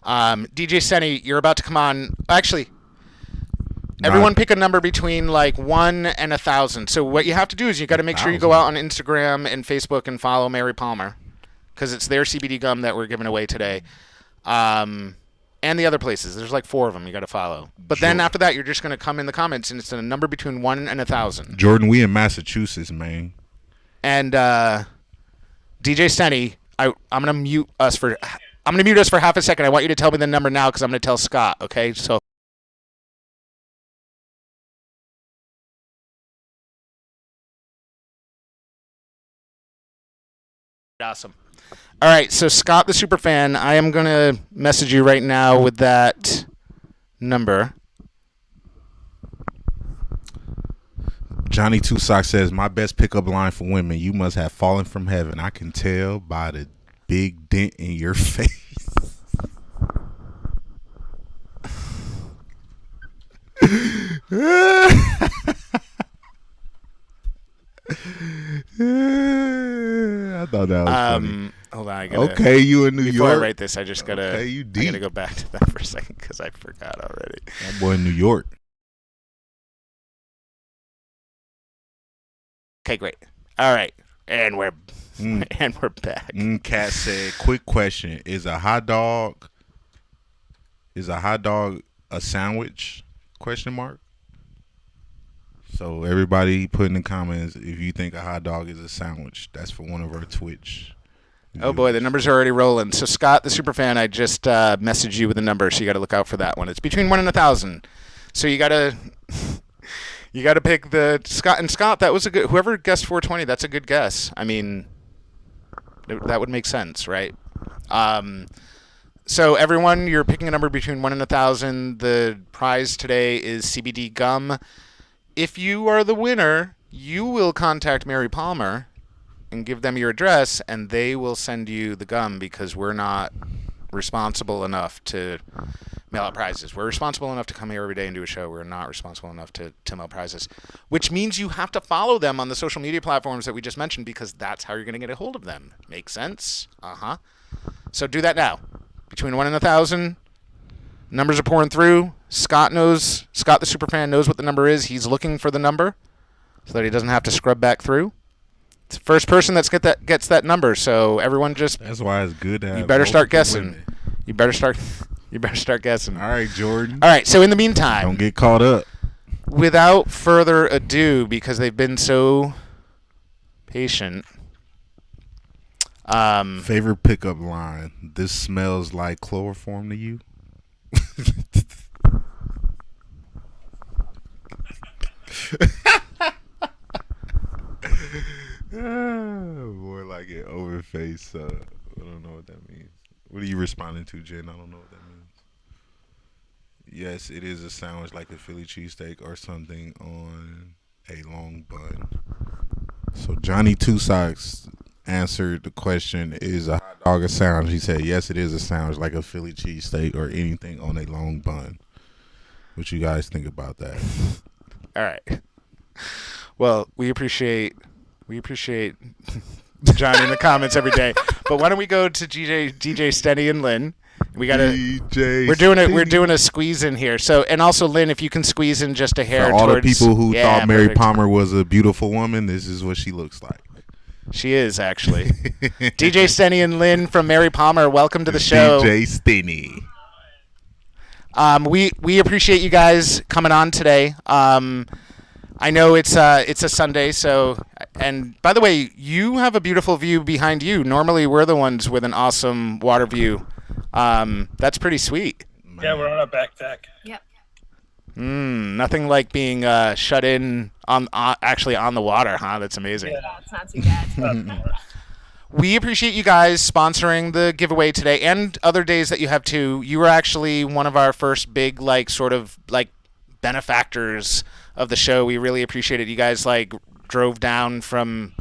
DJ Stenny, you're about to come on. Actually, everyone pick a number between like 1 and 1,000. So what you have to do is you got to make sure you go out on Instagram and Facebook and follow Mary Palmer, because it's their CBD gum that we're giving away today. And the other places. There's like 4 of them you got to follow. But then after that, you're just going to come in the comments, and it's a number between 1 and 1,000. Jordan, we in Massachusetts, man. And DJ Stenny, I'm gonna mute us for half a second. I want you to tell me the number now, because I'm gonna tell Scott. Okay, so. Awesome. All right, so Scott, the superfan, I am gonna message you right now with that number. Johnny Two Socks says, "My best pickup line for women: you must have fallen from heaven. I can tell by the big dent in your face." I thought that was funny. Hold on, I gotta, okay, you in New York. Before I write this, I just gotta. Okay, you deep. I gotta go back to that for a second because I forgot already. That boy in New York. Okay, great. All right, and we're back. Cat said, "Quick question: Is a hot dog a sandwich? Question mark." So everybody put in the comments if you think a hot dog is a sandwich. That's for one of our Twitch Oh boy, the numbers are already rolling. So Scott, the superfan, I just messaged you with a number, so you got to look out for that one. It's between 1 and 1,000. So you got to pick the Scott. And Scott, that was a good. Whoever guessed 420, that's a good guess. I mean, that would make sense, right? So everyone, you're picking a number between 1 and 1,000. The prize today is CBD gum. If you are the winner, you will contact Mary Palmer and give them your address, and they will send you the gum because we're not responsible enough to mail out prizes. We're responsible enough to come here every day and do a show. We're not responsible enough to mail prizes, which means you have to follow them on the social media platforms that we just mentioned because that's how you're going to get a hold of them. Makes sense? Uh-huh. So do that now. Between 1 and 1,000, numbers are pouring through. Scott, the superfan, knows what the number is. He's looking for the number so that he doesn't have to scrub back through. It's the first person gets that number. So everyone That's why it's good to have. You better start guessing. You better start guessing. All right, Jordan. All right. So in the meantime, don't get caught up. Without further ado, because they've been so patient. Favorite pickup line: "This smells like chloroform to you." More like an overface. I don't know what that means. What are you responding to, Jen? I don't know what that means. Yes, it is a sandwich like a Philly cheesesteak or something on a long bun. So Johnny Two Socks answered the question, is a hot dog a sandwich? He said, yes, it is a sandwich like a Philly cheesesteak or anything on a long bun. What you guys think about that? All right. Well, we appreciate Johnny in the comments every day. But why don't we go to DJ Stenny and Lynn? We're doing a squeeze in here. So, and also Lynn, if you can squeeze in just a hair for all towards, the people who thought Mary perfect. Palmer was a beautiful woman, this is what she looks like. She is actually. DJ Stenny and Lynn from Mary Palmer, welcome to the show. DJ Stenny. We appreciate you guys coming on today. I know it's a Sunday, so, and by the way, you have a beautiful view behind you. Normally, we're the ones with an awesome water view. That's pretty sweet. Yeah, we're on a back deck. Yep. Nothing like being shut in actually on the water, huh? That's amazing. Yeah, it's not too bad. We appreciate you guys sponsoring the giveaway today and other days that you have too. You were actually one of our first big sort of benefactors of the show. We really appreciate it. You guys drove down from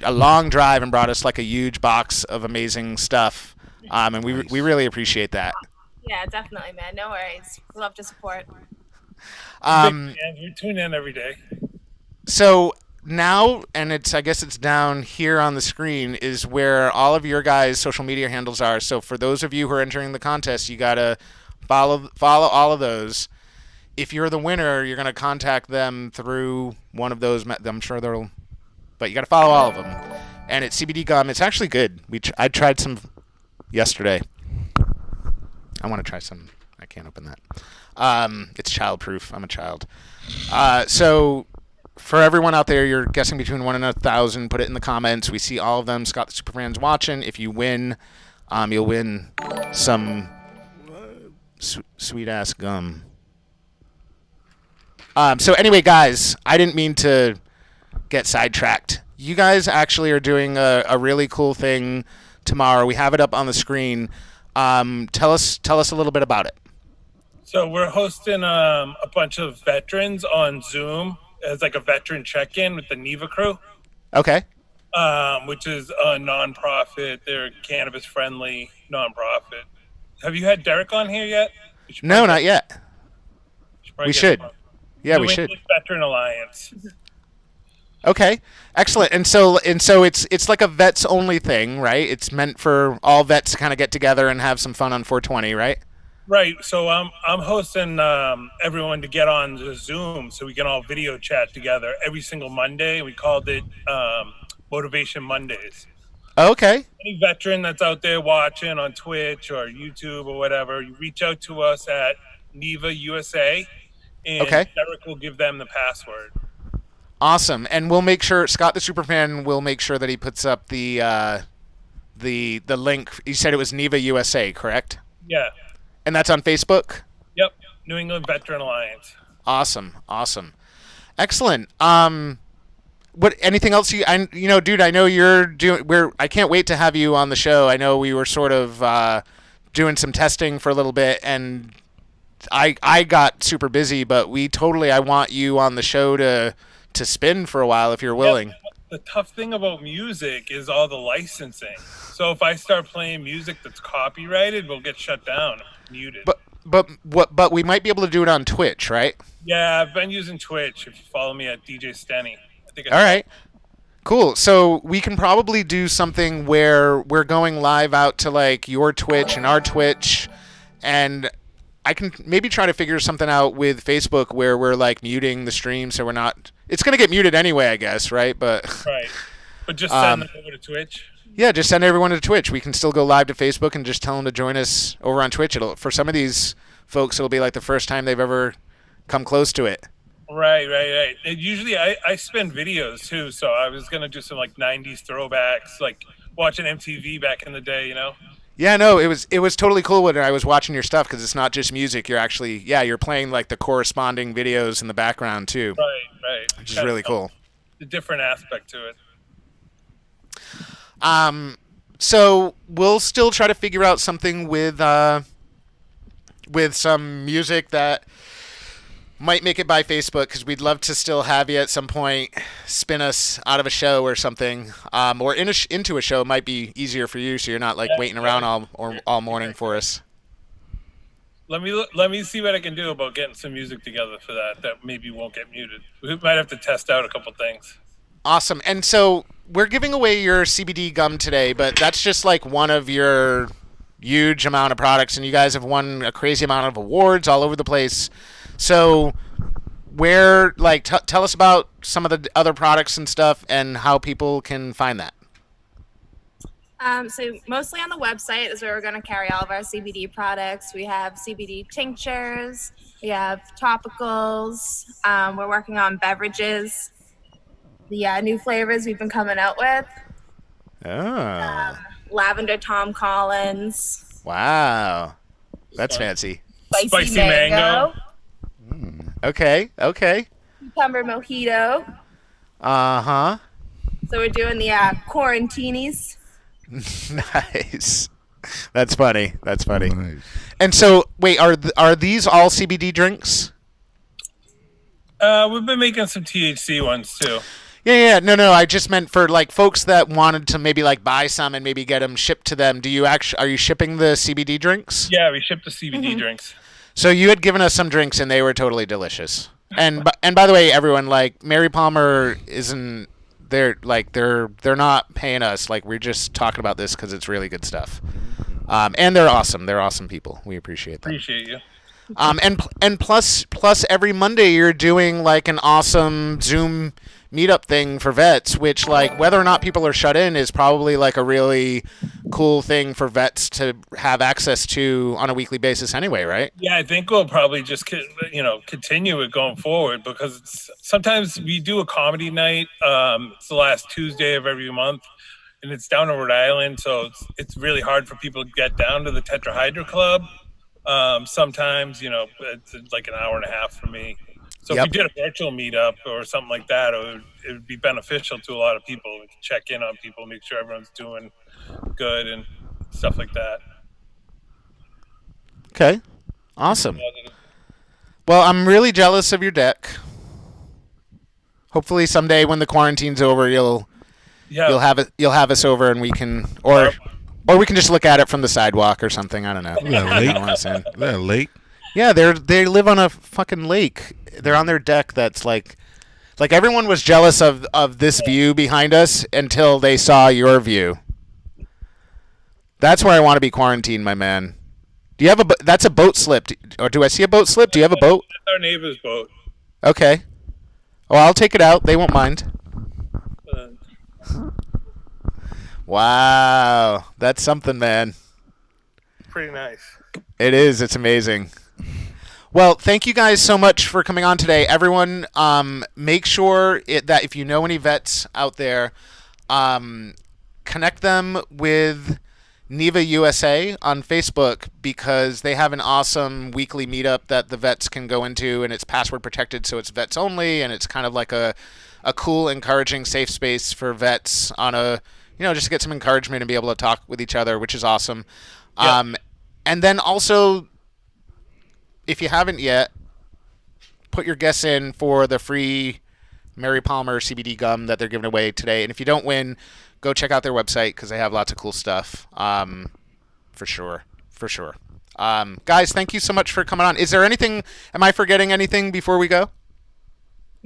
a long drive and brought us a huge box of amazing stuff. And we really appreciate that. Yeah, definitely, man. No worries. Love to support. You tune in every day. So now, and I guess it's down here on the screen, is where all of your guys' social media handles are. So for those of you who are entering the contest, you gotta follow all of those. If you're the winner, you're gonna contact them through one of those. I'm sure but you gotta follow all of them. And it's CBD gum. It's actually good. I tried some yesterday. I want to try some. I can't open that. It's child-proof. I'm a child. So for everyone out there, you're guessing between 1 and 1,000. Put it in the comments. We see all of them. Scott the Superfan's watching. If you win, you'll win some sweet-ass gum. So anyway, guys, I didn't mean to get sidetracked. You guys actually are doing a really cool thing tomorrow. We have it up on the screen. Tell us a little bit about it. So we're hosting a bunch of veterans on Zoom as a veteran check-in with the NEVA crew. Okay. Which is a nonprofit. They're cannabis-friendly nonprofit. Have you had Derek on here yet? No, not yet. We should. Yeah, we should. Veteran Alliance. Okay, excellent. And so it's like a vets only thing, right? It's meant for all vets to kind of get together and have some fun on 420, right? Right. So I'm hosting everyone to get on the Zoom so we can all video chat together every single Monday. We called it Motivation Mondays. Okay. Any veteran that's out there watching on Twitch or YouTube or whatever, you reach out to us at NEVA USA, and Derek will give them the password. Awesome. And we'll make sure Scott the Superfan will make sure that he puts up the the link. You said it was Neva USA, correct? Yeah. And that's on Facebook? Yep. New England Veteran Alliance. Awesome. Excellent. What? Anything else? Dude, I know you're doing. I can't wait to have you on the show. I know we were sort of doing some testing for a little bit, and I got super busy. But I want you on the show to spin for a while if you're willing. Yeah, the tough thing about music is all the licensing. So if I start playing music that's copyrighted, we'll get shut down, muted. But we might be able to do it on Twitch, right? Yeah, I've been using Twitch. If you follow me at DJ Stenny. All right. Cool. So we can probably do something where we're going live out to like your Twitch and our Twitch, and I can maybe try to figure something out with Facebook where we're like muting the stream so we're not. It's gonna get muted anyway, I guess, right? But right. But just send them over to Twitch. Yeah, just send everyone to Twitch. We can still go live to Facebook and just tell them to join us over on Twitch. For some of these folks, it'll be like the first time they've ever come close to it. Right. Usually I spin videos too, so I was gonna do some like '90s throwbacks, like watching MTV back in the day, Yeah, no, it was totally cool when I was watching your stuff because it's not just music. You're actually you're playing like the corresponding videos in the background too. Right. Which is really cool. The different aspect to it. So we'll still try to figure out something with some music that might make it by Facebook because we'd love to still have you at some point spin us out of a show or something, or into a show. It might be easier for you so you're not like waiting around all morning for us. Let me see what I can do about getting some music together for that maybe won't get muted. We might have to test out a couple things. Awesome. And so we're giving away your CBD gum today, but that's just like one of your huge amount of products, and you guys have won a crazy amount of awards all over the place. So tell us about some of the other products and stuff and how people can find that. So mostly on the website is where we're going to carry all of our CBD products. We have CBD tinctures, we have topicals, we're working on beverages, the new flavors we've been coming out with. Oh. Lavender Tom Collins. Wow. That's fancy. Spicy mango. Okay. Cucumber mojito. Uh-huh. So we're doing the quarantinis. Nice. That's funny. Nice. And so, wait, are these all CBD drinks? We've been making some THC ones too. Yeah. No. I just meant for like folks that wanted to maybe like buy some and maybe get them shipped to them. Are you shipping the CBD drinks? Yeah, we ship the CBD drinks. So you had given us some drinks and they were totally delicious. And by the way, everyone, like Mary Palmer isn't. They're not paying us. Like we're just talking about this because it's really good stuff. And they're awesome. They're awesome people. We appreciate them. Appreciate you. And plus every Monday you're doing like an awesome Zoom meetup thing for vets, which like whether or not people are shut in is probably like a really cool thing for vets to have access to on a weekly basis anyway, right? Yeah, I think we'll probably just continue it going forward because sometimes we do a comedy night. It's the last Tuesday of every month, and it's down in Rhode Island, so it's really hard for people to get down to the Tetrahydra Club. Sometimes, it's like an hour and a half for me. So if we did a virtual meetup or something like that, it would be beneficial to a lot of people. We can check in on people, make sure everyone's doing good and stuff like that. Okay. Awesome. Well, I'm really jealous of your deck. Hopefully someday when the quarantine's over, you'll have us over and we can or we can just look at it from the sidewalk or something. I don't know. Is that a lake? Yeah, they live on a fucking lake. They're on their deck that's like everyone was jealous of this view behind us until they saw your view. That's where I want to be quarantined, my man. Do you have that's a boat slip. Or do I see a boat slip? Do you have a boat? That's our neighbor's boat. Okay. Well, I'll take it out. They won't mind. Wow. That's something, man. Pretty nice. It is. It's amazing. Well, thank you guys so much for coming on today. Everyone, make sure that if you know any vets out there, connect them with Neva USA on Facebook because they have an awesome weekly meetup that the vets can go into, and it's password protected, so it's vets only, and it's kind of like a cool, encouraging, safe space for vets on a, just to get some encouragement and be able to talk with each other, which is awesome. Yep. And then also, if you haven't yet, put your guess in for the free Mary Palmer CBD gum that they're giving away today. And if you don't win, go check out their website because they have lots of cool stuff. For sure. Guys, thank you so much for coming on. Is there anything, am I forgetting anything before we go?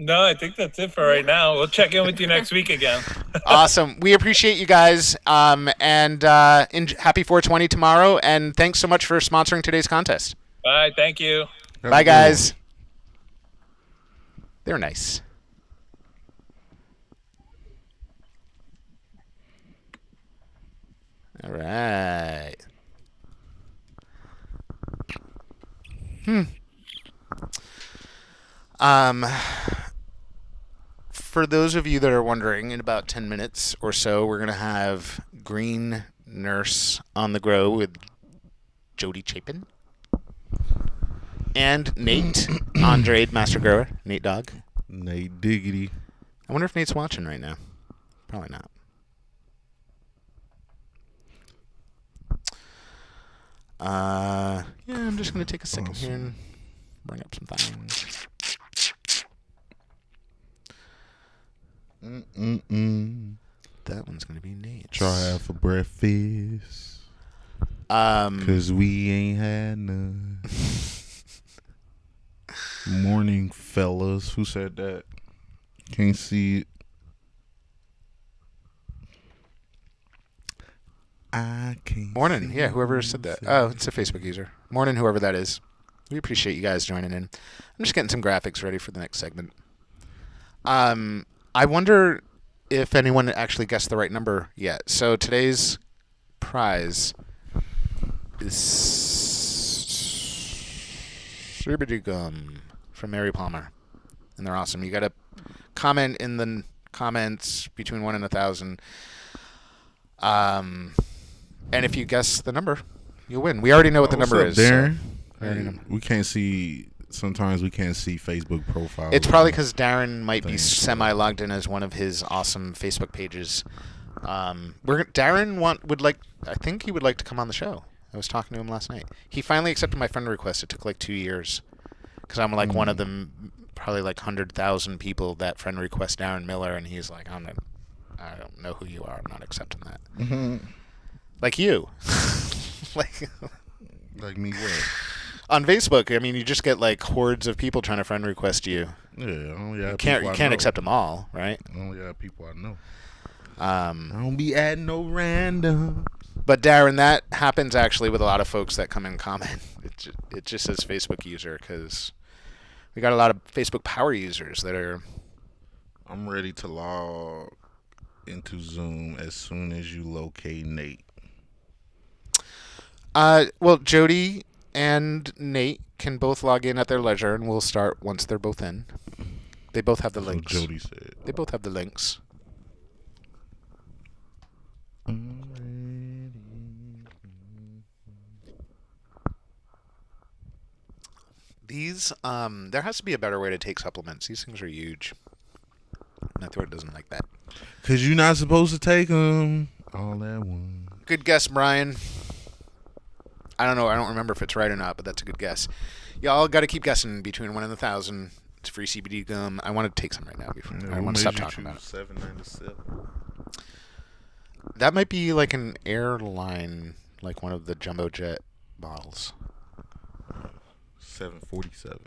No, I think that's it for right now. We'll check in with you next week again. Awesome. We appreciate you guys. And happy 420 tomorrow. And thanks so much for sponsoring today's contest. Bye. Thank you. Bye, guys. They're nice. All right. For those of you that are wondering, in about 10 minutes or so, we're going to have Green Nurse on the Grow with Jodi Chapin and Nate Andrade, Master Grower, Nate Dog. Nate Diggity. I wonder if Nate's watching right now. Probably not. Yeah, I'm just going to take a second here and bring up some things. That one's going to be Nate's. Try for breakfast. 'Cause we ain't had none. Morning, fellas. Who said that? Can't see it. I can't. Morning. Yeah, whoever said that. Oh, it's a Facebook user. Morning, whoever that is. We appreciate you guys joining in. I'm just getting some graphics ready for the next segment. I wonder if anyone actually guessed the right number yet. So today's prize is CBD gum from Mary Palmer, and they're awesome. You got to comment in the comments between 1 and 1,000. And if you guess the number, you'll win. We already know what the number is. Darren? So we can't see. Sometimes we can't see Facebook profiles. it's probably because Darren might be semi-logged in as one of his awesome Facebook pages. Darren would like. I think he would like to come on the show. I was talking to him last night. He finally accepted my friend request. It took like 2 years because I'm like one of them, probably like 100,000 people that friend request Darren Miller, and he's like, I don't know who you are. I'm not accepting that. Mm-hmm. Like you. Like me what? On Facebook, I mean, you just get like hordes of people trying to friend request you. Yeah, only have You can't accept them all, right? Only have people I know. I don't be adding no random. But Darren, that happens actually with a lot of folks that come and comment. It just says Facebook user because we got a lot of Facebook power users that are. I'm ready to log into Zoom as soon as you locate Nate. Well, Jodi and Nate can both log in at their leisure, and we'll start once they're both in. They both have the links. Jodi said. They both have the links. These, there has to be a better way to take supplements. These things are huge. My throat doesn't like that. 'Cause you're not supposed to take them all at once. Good guess, Brian. I don't know. I don't remember if it's right or not, but that's a good guess. Y'all got to keep guessing between 1 and 1,000. It's free CBD gum. I want to take some right now. I want to stop talking about it. $7.97. That might be like an airline, like one of the jumbo jet bottles. $7.47.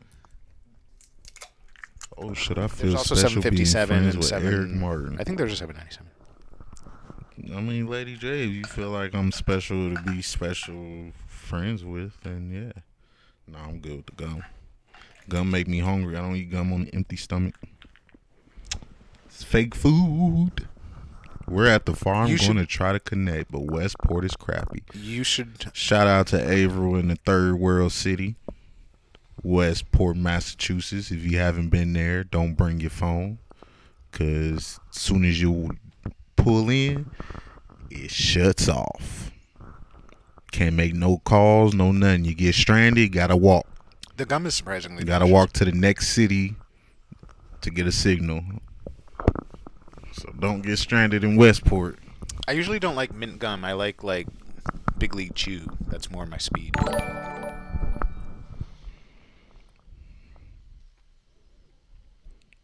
Oh shit! I feel There's also special being $7.57 friends and with 7. Eric Martin. I think there's a $7.97. I mean, Lady J, if you feel like I'm special to be special friends with, then yeah. No, I'm good with the gum. Gum make me hungry. I don't eat gum on an empty stomach. It's fake food. We're at the farm going to try to connect, but Westport is crappy. You should. Shout out to Averill in the third world city, Westport, Massachusetts. If you haven't been there, don't bring your phone, because as soon as you pull in, it shuts off. Can't make no calls, no nothing. You get stranded, gotta walk. The gum is surprisingly Gotta delicious. walk to the next city to get a signal. So don't get stranded in Westport. I usually don't like mint gum. I like Big League Chew. That's more my speed.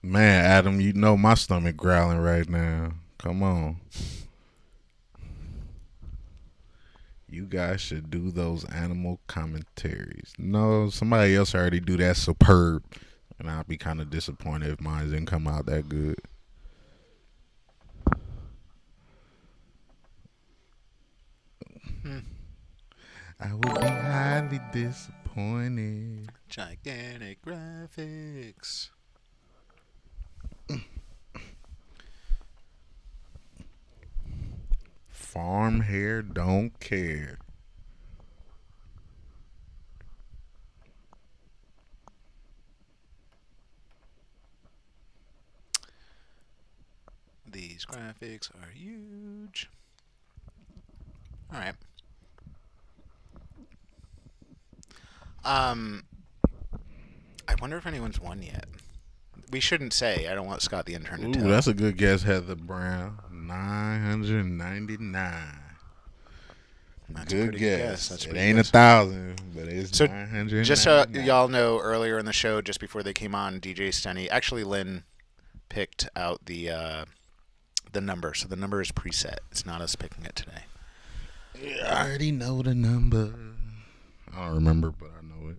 Man, Adam, you know my stomach growling right now. Come on. You guys should do those animal commentaries. No, somebody else already do that superb. And I'll be kind of disappointed if mine didn't come out that good. I would be highly disappointed. Gigantic graphics. Farm hair don't care. These graphics are huge. All right. I wonder if anyone's won yet. We shouldn't say. I don't want Scott the intern to Ooh, tell. that's a good guess, Heather Brown. 999. That's a Good pretty guess. That's a It pretty ain't guess. 1,000, but it's So, 999. Just so y'all know, earlier in the show, just before they came on, DJ Stenny, actually Lynn picked out the number. So the number is preset. It's not us picking it today. Yeah, I already know the number. I don't remember, but I know it.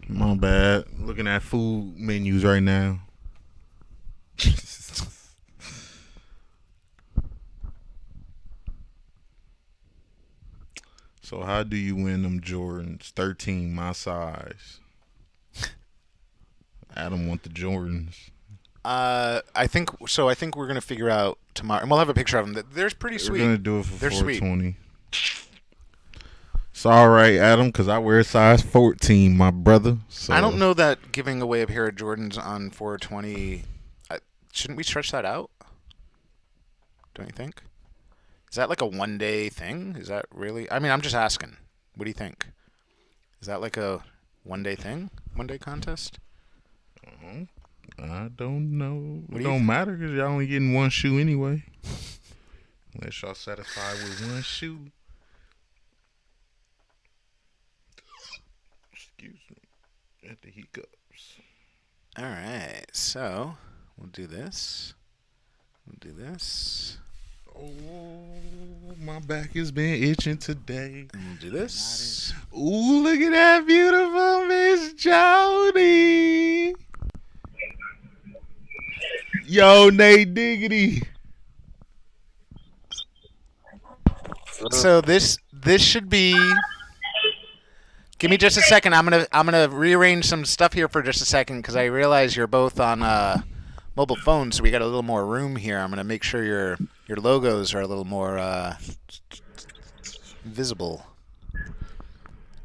My bad. Looking at food menus right now. So how do you win them Jordans? 13, my size. Adam want the Jordans. I think so. I think we're gonna figure out tomorrow, and we'll have a picture of them. They're pretty sweet. We're gonna do it for They're sweet. 420. It's all right, Adam, because I wear size 14, my brother. So. I don't know that giving away a pair of Jordans on 420. Shouldn't we stretch that out? Don't you think? Is that like a one-day thing? Is that really? I mean, I'm just asking. What do you think? Is that like a one-day thing? One-day contest? I don't know. What It do you don't matter because y'all only getting one shoe anyway. Unless y'all satisfied with one shoe. Excuse me. At the hiccups. All right. So we'll do this. We'll do this. Oh, my back has been itching today. And we'll do this. Ooh, look at that beautiful Miss Jodi. Yo, Nate Diggity. So this should be. Give me just a second. I'm gonna rearrange some stuff here for just a second because I realize you're both on mobile phones, so we got a little more room here. I'm gonna make sure your logos are a little more visible.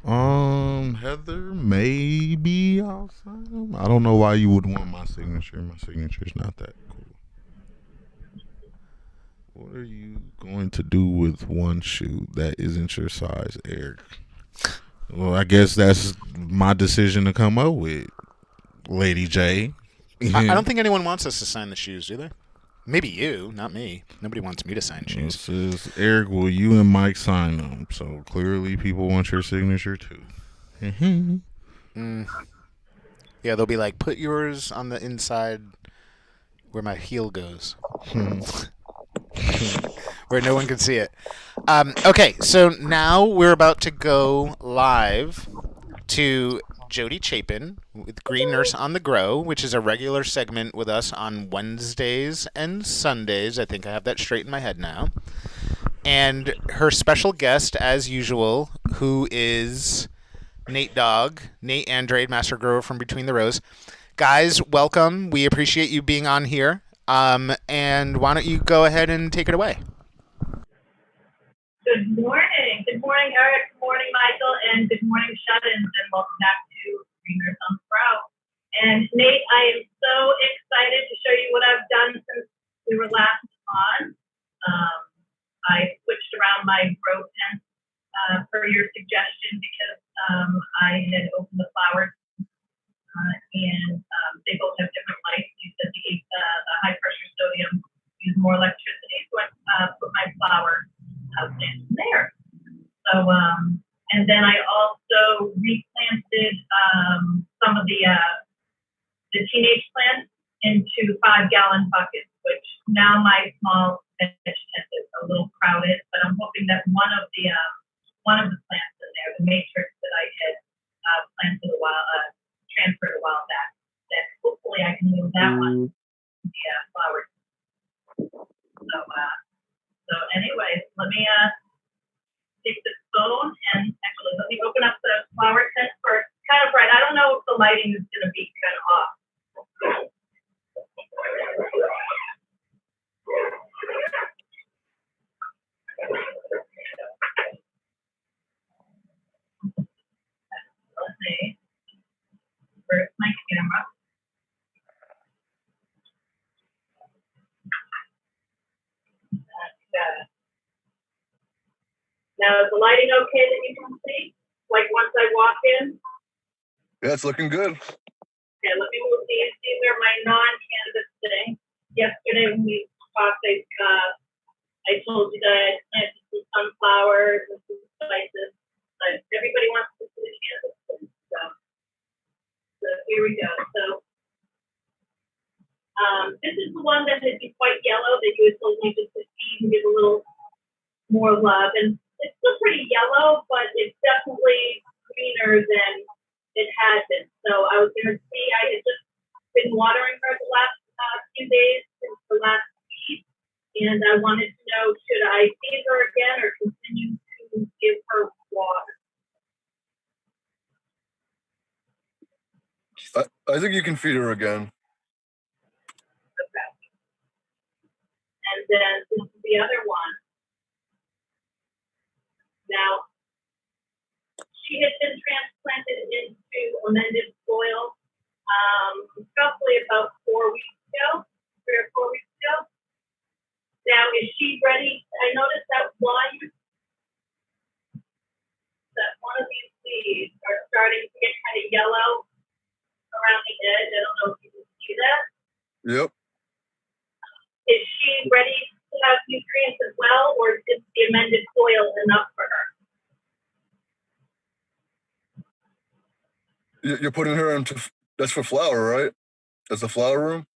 Heather, maybe I'll sign them. I don't know why you would want my signature. My signature's not that cool. What are you going to do with one shoe that isn't your size, Eric? Well, I guess that's my decision to come up with, Lady J. I don't think anyone wants us to sign the shoes, do they? Maybe you, not me. Nobody wants me to sign shoes. This is Eric. Will you and Mike sign them? So clearly, people want your signature too. Yeah, they'll be like, put yours on the inside where my heel goes. Where no one can see it. Okay, so now we're about to go live to Jodi Chapin with Green Nurse on the Grow, which is a regular segment with us on Wednesdays and Sundays. I think I have that straight in my head now. And her special guest, as usual, who is Nate Andrade, Master Grower from Between the Rows. Guys, welcome. We appreciate you being on here. And why don't you go ahead and take it away? Good morning. Good morning, Eric. Good morning, Michael. And good morning, shut-ins. And welcome back to Greeners on Sprout. And Nate, I am so excited to show you what I've done since we were last on. I switched around my grow tent per your suggestion because I had opened the flowers and they both have different lights. You said the high pressure sodium use more electricity, so I put my flower plants in there. So, and then I also replanted some of the teenage plants into 5-gallon buckets, which now my small veg tent is a little crowded, but I'm hoping that one of the plants in there, the matrix that I had transferred a while back, that hopefully I can move that one to the flowers. So anyways, let me take this phone and actually let me open up the flower tent first. Kind of bright. I don't know if the lighting is going to be kind of off. Let's see. Where's my camera? Now, is the lighting okay that you can see? Like once I walk in? Yeah, it's looking good. Okay, let me move these. These are my non-cannabis things. Yesterday when we talked, I told you that I planted some sunflowers and some spices, but everybody wants to see the cannabis things. So here we go. So this is the one that had been quite yellow that you had told me just to see and give a little more love. And it's still pretty yellow, but it's definitely greener than it had been. So I was going to see, I had just been watering her the last few days since the last week, and I wanted to know, should I feed her again or continue to give her water? I think you can feed her again. Okay. And then this is the other one. Now, she had been transplanted into amended soil roughly about 4 weeks ago, 3 or 4 weeks ago. Now, is she ready? I noticed that one of these leaves are starting to get kind of yellow around the edge. I don't know if you can see that. Yep. Is she ready to have nutrients as well, or is the amended soil enough for her? You're putting her into, that's for flower, right? That's the flower room?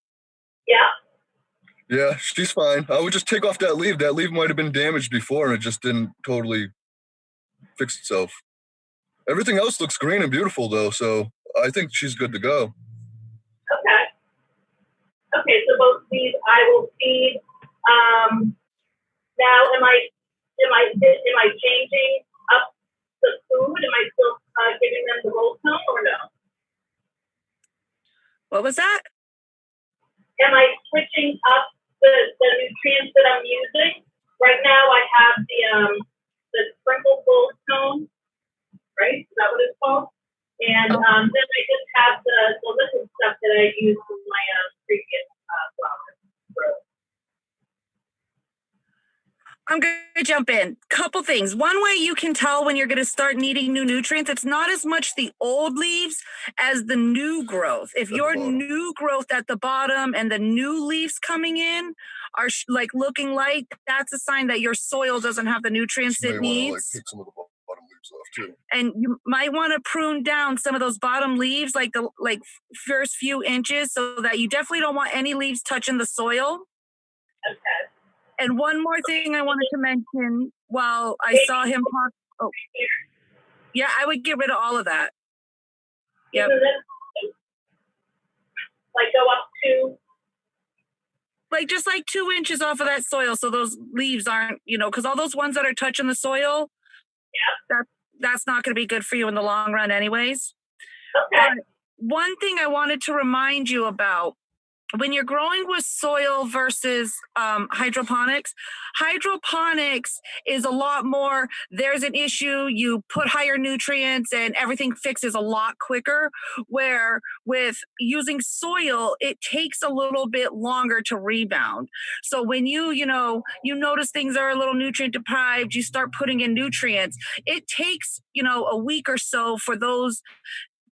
Yeah. Yeah, she's fine. I would just take off that leaf. That leaf might have been damaged before and it just didn't totally fix itself. Everything else looks green and beautiful though, so I think she's good to go. Okay. Okay, so both these I will feed. Now, am I changing up the food? Am I still giving them the roll tone or no? What was that? Am I switching up the nutrients that I'm using? Right now, I have the sprinkle gold tone, right? Is that what it's called? And then I just have the liquid stuff that I used in my previous flower. I'm going to jump in. Couple things. One way you can tell when you're going to start needing new nutrients, it's not as much the old leaves as the new growth. If your new growth at the bottom and the new leaves coming in are like looking light, that's a sign that your soil doesn't have the nutrients it needs. Take some of the bottom leaves off too. And you might want to prune down some of those bottom leaves, like the first few inches, so that you definitely don't want any leaves touching the soil. Okay. And one more thing I wanted to mention while I saw him talk. Oh, yeah, I would get rid of all of that. Yep. Like go up to? Like just like 2 inches off of that soil, so those leaves aren't, because all those ones that are touching the soil, yeah, that's not going to be good for you in the long run anyways. Okay. one thing I wanted to remind you about, when you're growing with soil versus hydroponics is a lot more, there's an issue, you put higher nutrients and everything fixes a lot quicker, where with using soil, it takes a little bit longer to rebound. So when you notice things are a little nutrient deprived, you start putting in nutrients, it takes, a week or so for those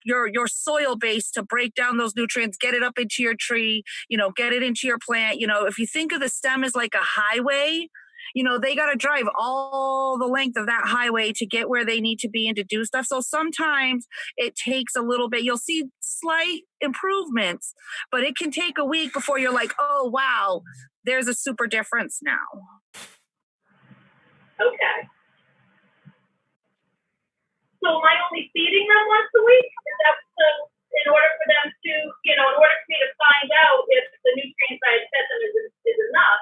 your soil base to break down those nutrients, get it up into your tree, get it into your plant. If you think of the stem as like a highway, they got to drive all the length of that highway to get where they need to be and to do stuff. So sometimes it takes a little bit. You'll see slight improvements, but it can take a week before you're like, oh, wow, there's a super difference now. Okay. So am I only feeding them once a week? Is that in order for them to, in order for me to find out if the nutrients I had fed them is enough?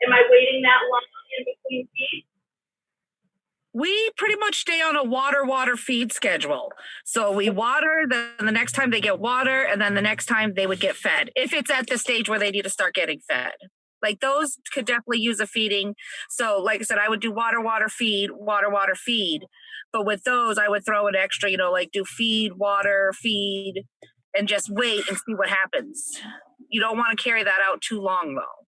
Am I waiting that long in between feeds? We pretty much stay on a water feed schedule. So we water, then the next time they get water, and then the next time they would get fed, if it's at the stage where they need to start getting fed. Like those could definitely use a feeding. So like I said, I would do water, feed. But with those, I would throw an extra, like do feed, water, feed, and just wait and see what happens. You don't want to carry that out too long though.